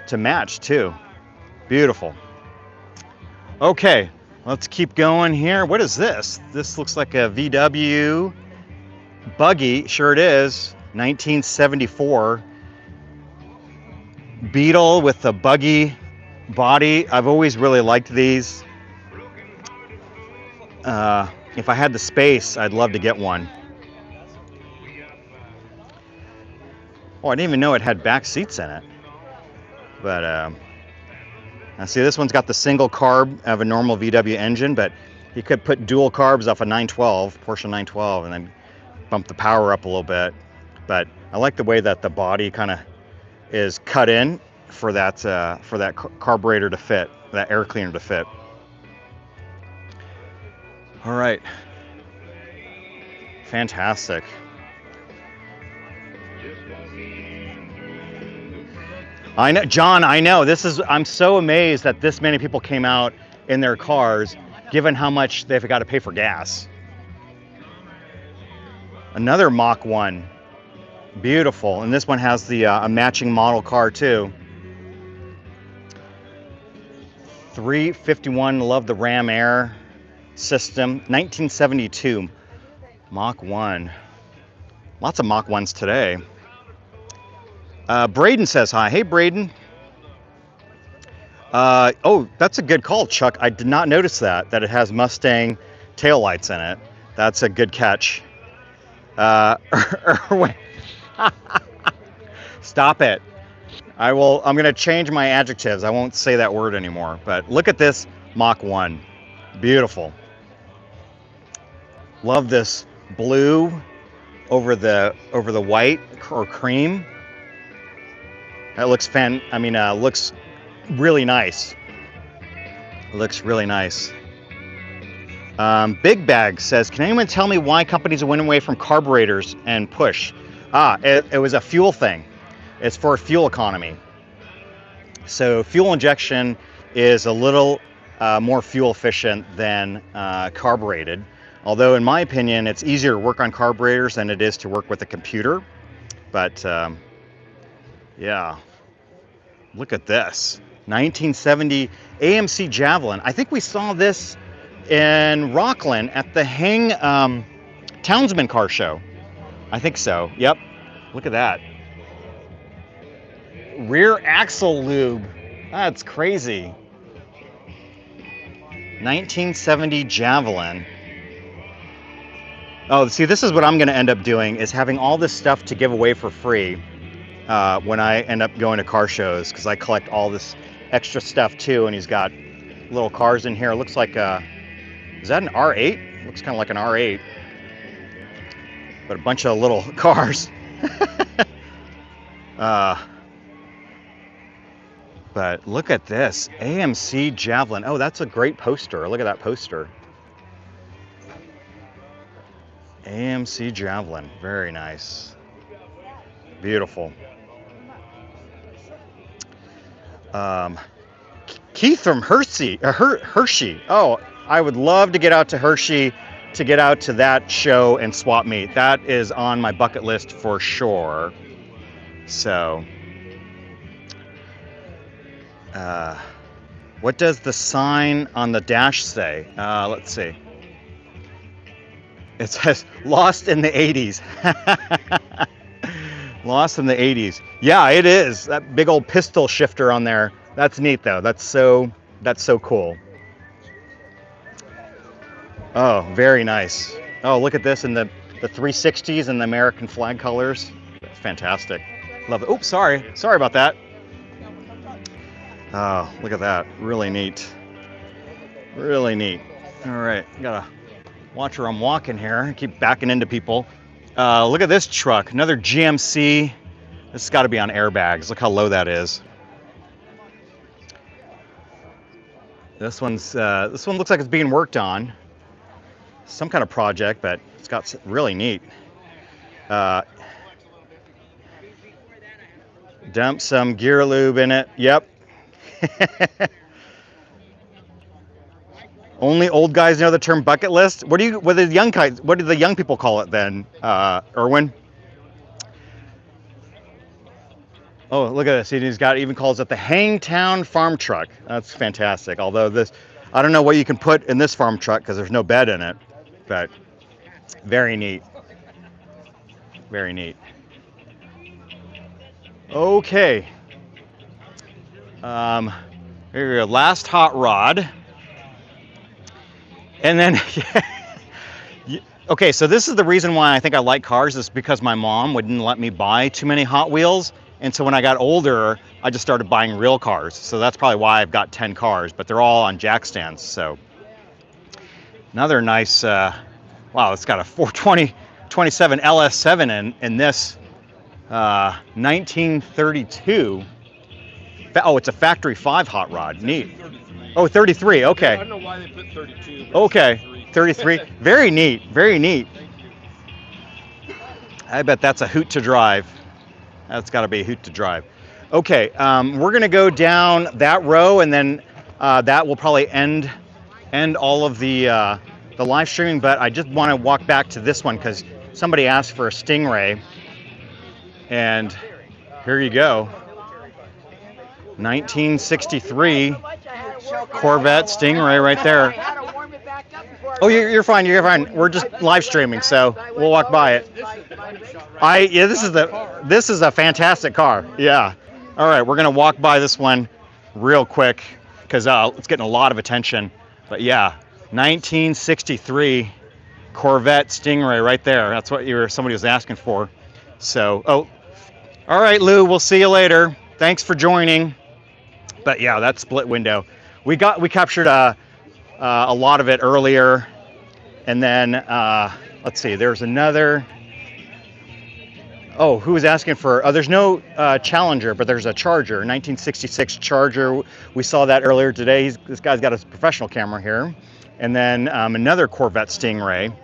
to match too. Beautiful. Okay, let's keep going here. What is this? This looks like a VW buggy. Sure it is. 1974 Beetle with a buggy body. I've always really liked these. If I had the space, I'd love to get one. Oh, I didn't even know it had back seats in it. But now see, this one's got the single carb of a normal VW engine, but you could put dual carbs off a 912, Porsche 912, and then bump the power up a little bit. But I like the way that the body kind of is cut in for that carburetor to fit, that air cleaner to fit. All right, fantastic. I know, John, I know. I'm so amazed that this many people came out in their cars, given how much they've got to pay for gas. Another Mach 1. Beautiful. And this one has the a matching model car too. 351, love the Ram Air system. 1972 Mach 1. Lots of Mach 1s today. Braden says hi. Hey, Braden. Oh, that's a good call, Chuck. I did not notice that it has Mustang taillights in it. That's a good catch. Erwin. Stop it. I'm going to change my adjectives. I won't say that word anymore. But look at this Mach 1. Beautiful. Love this blue over the white or cream. That looks looks really nice. Looks really nice. Big Bag says, can anyone tell me why companies are winning away from carburetors and push? It was a fuel thing. It's for fuel economy. So fuel injection is a little more fuel efficient than carbureted. Although in my opinion, it's easier to work on carburetors than it is to work with a computer. But yeah, look at this. 1970 AMC Javelin. I think we saw this in Rockland at the Townsman Car Show. I think so. Yep. Look at that. Rear axle lube. That's crazy. 1970 Javelin. Oh, see, this is what I'm going to end up doing, is having all this stuff to give away for free when I end up going to car shows, because I collect all this extra stuff too. And he's got little cars in here. It looks like is that an R8? Looks kind of like an R8, but a bunch of little cars. But look at this AMC Javelin. Oh, that's a great poster. Look at that poster. AMC Javelin, very nice, beautiful. Keith from Hershey. Oh, I would love to get out to Hershey, to get out to that show and swap meet. That is on my bucket list for sure. So, what does the sign on the dash say? Let's see. It says, lost in the 80s. Lost in the 80s. Yeah, it is. That big old pistol shifter on there. That's neat though. That's so cool. Oh, very nice. Oh, look at this in the 360s and the American flag colors. That's fantastic. Love it. Oops, sorry about that. Oh, look at that. Really neat. Really neat. All right, gotta watch where I'm walking here. I keep backing into people. Look at this truck, another GMC. This has got to be on airbags. Look how low that is. This one looks like it's being worked on. Some kind of project, but it's got really neat. Dump some gear lube in it. Yep. Only old guys know the term bucket list. What do the young guys? What do the young people call it then, Erwin? Oh, look at this. He's got even calls it the Hangtown farm truck. That's fantastic. Although this, I don't know what you can put in this farm truck because there's no bed in it, but very neat. Very neat. Okay. Here we go. Last hot rod. And then, okay, so this is the reason why I think I like cars, is because my mom wouldn't let me buy too many Hot Wheels. And so when I got older, I just started buying real cars. So that's probably why I've got 10 cars, but they're all on jack stands. So another nice, wow, it's got a 427 LS7 in this 1932. Oh, it's a factory 5 hot rod. Neat. Oh, 33. Okay. I don't know why they put 32. Okay. 33. Very neat. Very neat. I bet that's a hoot to drive. That's got to be a hoot to drive. Okay. We're going to go down that row, and then that will probably end all of the live streaming. But I just want to walk back to this one because somebody asked for a Stingray. And here you go. 1963 Corvette Stingray right there. Oh, you're fine. You're fine. We're just live streaming, so we'll walk by it. Yeah, this is a fantastic car. Yeah. All right, we're gonna walk by this one real quick because it's getting a lot of attention. But yeah, 1963 Corvette Stingray right there. That's what somebody was asking for. So, oh, all right, Lou. We'll see you later. Thanks for joining. But yeah, that split window, we captured a lot of it earlier, and then let's see, there's another. Oh, who was asking for? There's no Challenger, but there's a Charger, 1966 Charger. We saw that earlier today. This guy's got a professional camera here, and then another Corvette Stingray.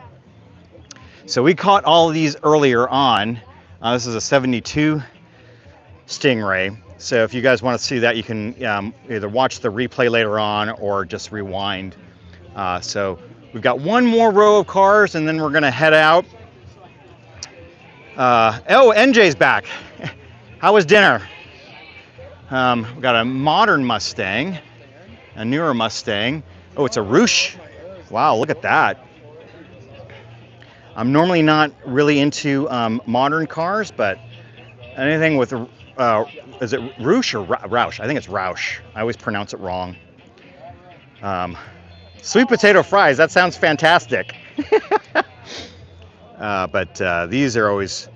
So we caught all of these earlier on. This is a 72 Stingray. So if you guys want to see that, you can either watch the replay later on or just rewind. So we've got one more row of cars, and then we're going to head out. Oh, NJ's back. How was dinner? We've got a modern Mustang, a newer Mustang. Oh, it's a Rouge. Wow, look at that. I'm normally not really into modern cars, but anything with is it Rouge or Roush? I think it's Roush. I always pronounce it wrong. Sweet potato fries. That sounds fantastic. But these are always,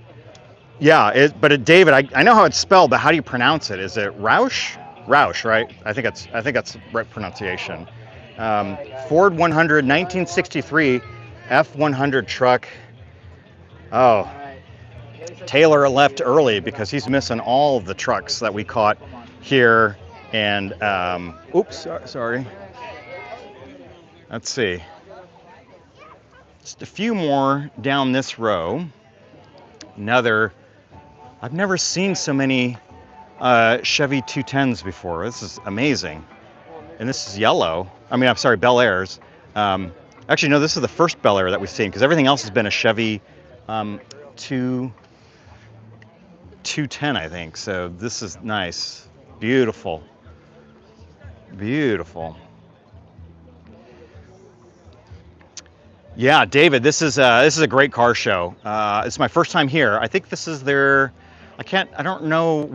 yeah. But David, I know how it's spelled, but how do you pronounce it? Is it Roush? Roush, right? I think that's the right pronunciation. Ford 100, 1963 F100 truck. Oh. Taylor left early because he's missing all of the trucks that we caught here. And oops, sorry. Let's see. Just a few more down this row. I've never seen so many Chevy 210s before. This is amazing. And this is yellow. I mean, I'm sorry, Bel Airs. Actually, no, this is the first Bel Air that we've seen because everything else has been a Chevy 210, I think. So this is nice. Beautiful. Beautiful. Yeah, David, this is a great car show. It's my first time here. I think this is their, I don't know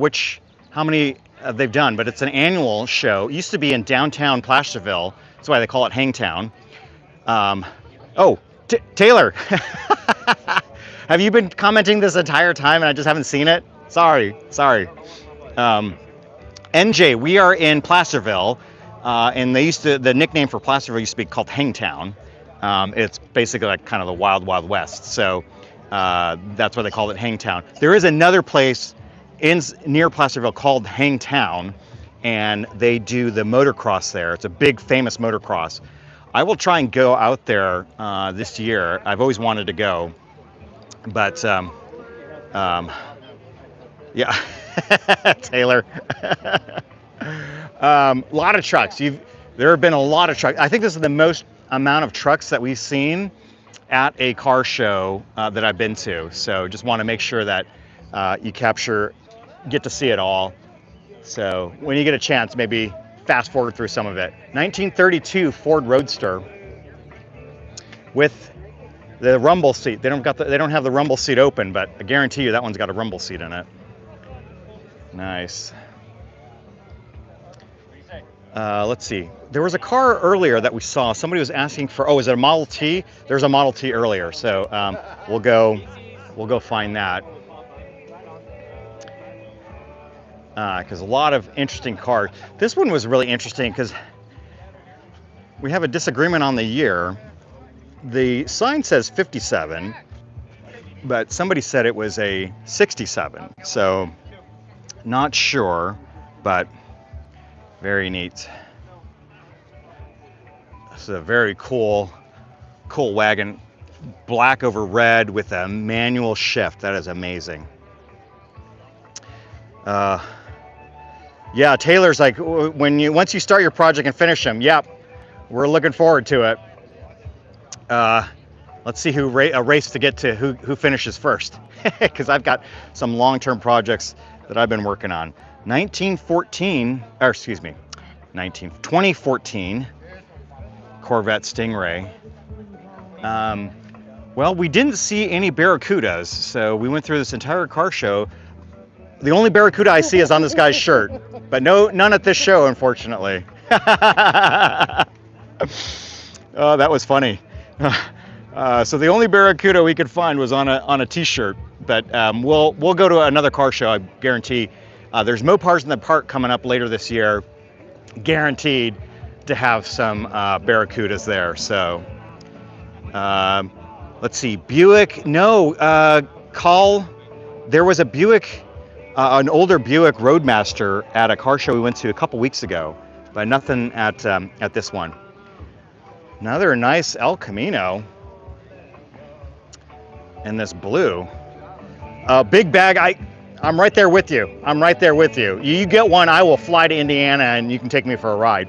how many they've done, but it's an annual show. It used to be in downtown Placerville. That's why they call it Hangtown. Oh, Taylor, have you been commenting this entire time and I just haven't seen it? Sorry. NJ, we are in Placerville, and the nickname for Placerville used to be called Hangtown. It's basically like kind of the Wild Wild West. So that's why they call it Hangtown. There is another place near Placerville called Hangtown, and they do the motocross there. It's a big famous motocross. I will try and go out there this year. I've always wanted to go, but yeah, Taylor. A lot of trucks. There have been a lot of trucks. I think this is the most amount of trucks that we've seen at a car show that I've been to. So just want to make sure that you get to see it all. So when you get a chance, maybe fast forward through some of it. 1932 Ford Roadster with the rumble seat. They don't have the rumble seat open, but I guarantee you that one's got a rumble seat in it. Nice. Let's see. There was a car earlier that we saw. Somebody was asking for. Oh, is it a Model T? There's a Model T earlier, so we'll go find that. Because a lot of interesting cars. This one was really interesting because we have a disagreement on the year. The sign says 57, but somebody said it was a 67. So not sure, but very neat. It's a very cool wagon. Black over red with a manual shift. That is amazing. Yeah, Taylor's like, once you start your project and finish them, yep, we're looking forward to it. Let's see a race to get to who finishes first, because I've got some long-term projects that I've been working on. 2014 Corvette Stingray. Well, we didn't see any Barracudas, so we went through this entire car show. The only Barracuda I see is on this guy's shirt, but none at this show, unfortunately. Oh, that was funny. So the only Barracuda we could find was on a T-shirt, but we'll go to another car show, I guarantee. There's Mopars in the Park coming up later this year, guaranteed to have some Barracudas there. So let's see, Buick. No, there was a Buick. An older Buick Roadmaster at a car show we went to a couple weeks ago, but nothing at this one. Another nice El Camino in this blue. Big bag, I'm right there with you. I'm right there with you. You get one, I will fly to Indiana and you can take me for a ride.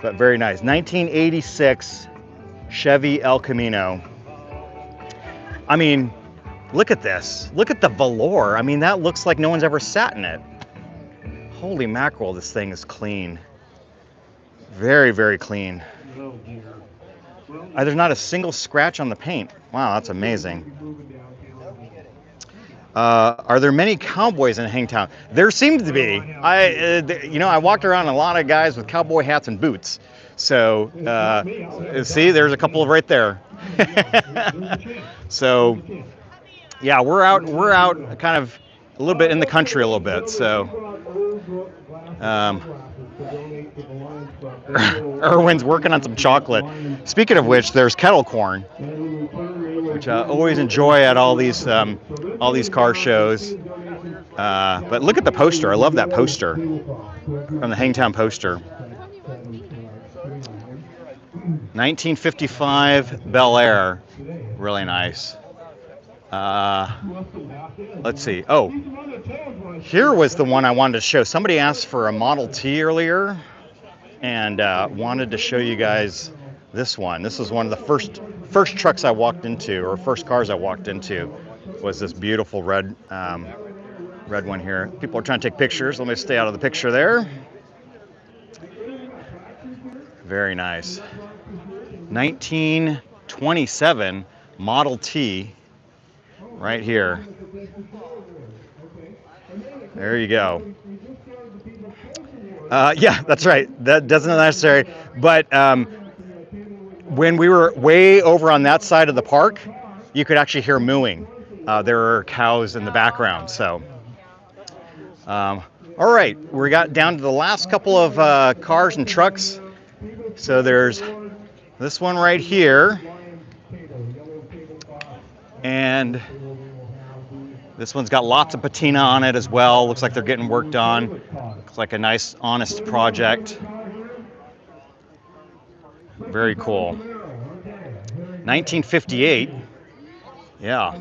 But very nice. 1986 Chevy El Camino. I mean, look at this. Look at the velour. I mean, that looks like no one's ever sat in it. Holy mackerel, this thing is clean. Very, very clean. There's not a single scratch on the paint. Wow, that's amazing. Are there many cowboys in Hangtown? There seems to be. I walked around a lot of guys with cowboy hats and boots. So, see, there's a couple right there. So, yeah, we're out kind of a little bit in the country a little bit. So, Erwin's working on some chocolate. Speaking of which, there's kettle corn, which I always enjoy at all these car shows. But look at the poster. I love that poster from the Hangtown poster. 1955 Bel Air, really nice. Let's see. Oh, here was the one I wanted to show. Somebody asked for a Model T earlier, and wanted to show you guys this one. This is one of the first trucks I walked into, or first cars I walked into, was this beautiful red one here. People are trying to take pictures. Let me stay out of the picture there. Very nice. 1927 Model T right here. There you go. Yeah, that's right. That doesn't necessary. But when we were way over on that side of the park, you could actually hear mooing. There are cows in the background. So, all right, we got down to the last couple of cars and trucks. So there's this one right here, and this one's got lots of patina on it as well. Looks like they're getting worked on. Looks like a nice, honest project. Very cool. 1958. Yeah.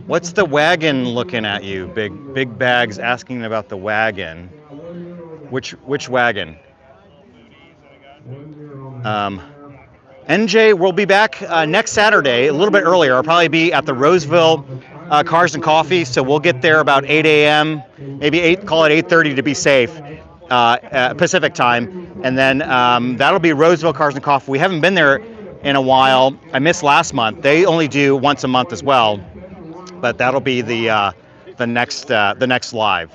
What's the wagon looking at you? Big bags asking about the wagon. Which wagon? NJ will be back next Saturday, a little bit earlier. I'll probably be at the Roseville Cars and Coffee, so we'll get there about 8 a.m., maybe 8, call it 8:30 to be safe, Pacific time. And then that'll be Roseville Cars and Coffee. We haven't been there in a while. I missed last month. They only do once a month as well, but that'll be the next live.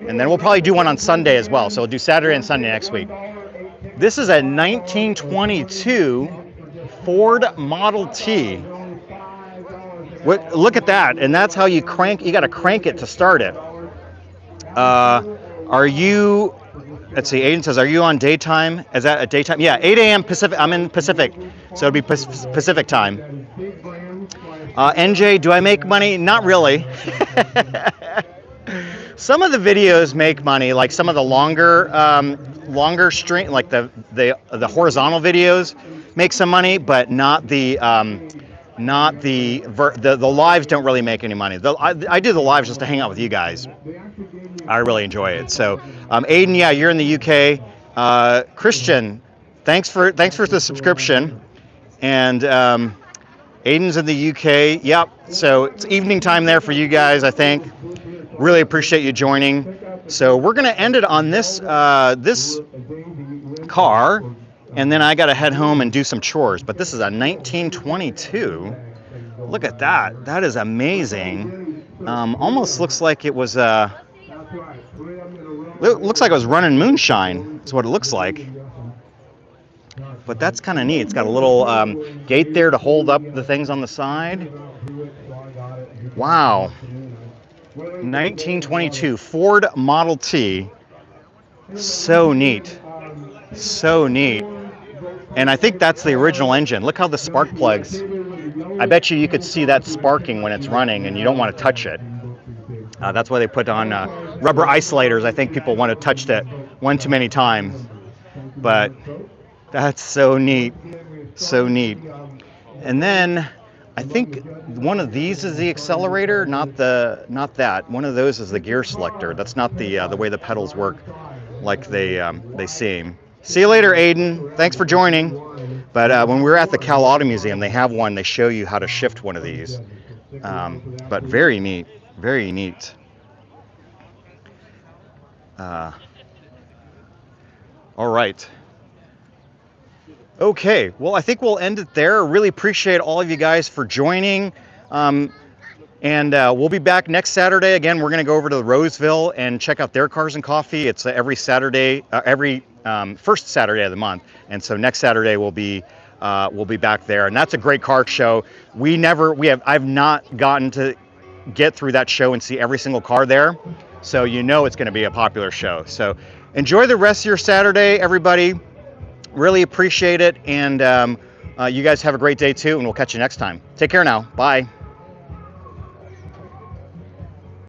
And then we'll probably do one on Sunday as well. So we'll do Saturday and Sunday next week. This is a 1922 Ford Model T. Look at that, and that's how you crank. You got to crank it to start it. Are you? Let's see. Aiden says, "Are you on daytime? Is that a daytime?" Yeah, 8 a.m. Pacific. I'm in Pacific, so it'll be Pacific time. NJ, do I make money? Not really. Some of the videos make money, like some of the longer stream, like the horizontal videos, make some money, but not the lives don't really make any money. I do the lives just to hang out with you guys. I really enjoy it. So, Aiden, yeah, you're in the UK. Christian, thanks for the subscription. And Aiden's in the UK. Yep. So it's evening time there for you guys, I think. Really appreciate you joining. So we're gonna end it on this this car, and then I gotta head home and do some chores. But this is a 1922. Look at that. That is amazing. Almost looks like it was looks like it was running moonshine. That's what it looks like. But that's kind of neat. It's got a little gate there to hold up the things on the side. Wow. 1922 Ford Model T. So neat. So neat. And I think that's the original engine. Look how the spark plugs. I bet you could see that sparking when it's running and you don't want to touch it. That's why they put on rubber isolators. I think people want to touch that one too many times. But that's so neat. So neat. And then I think one of these is the accelerator, not that. One of those is the gear selector. That's not the way the pedals work like they seem. See you later, Aiden. Thanks for joining. But when we were at the Cal Auto Museum, they have one. They show you how to shift one of these. But very neat. Very neat. All right. Okay, well, I think we'll end it there. Really appreciate all of you guys for joining. And we'll be back next Saturday. Again, we're going to go over to Roseville and check out their Cars and Coffee. It's every Saturday, every first Saturday of the month. And so next Saturday we'll be back there. And that's a great car show. I've not gotten to get through that show and see every single car there. So you know it's going to be a popular show. So enjoy the rest of your Saturday, everybody. Really appreciate it, and you guys have a great day too, and we'll catch you next time. Take care now. Bye.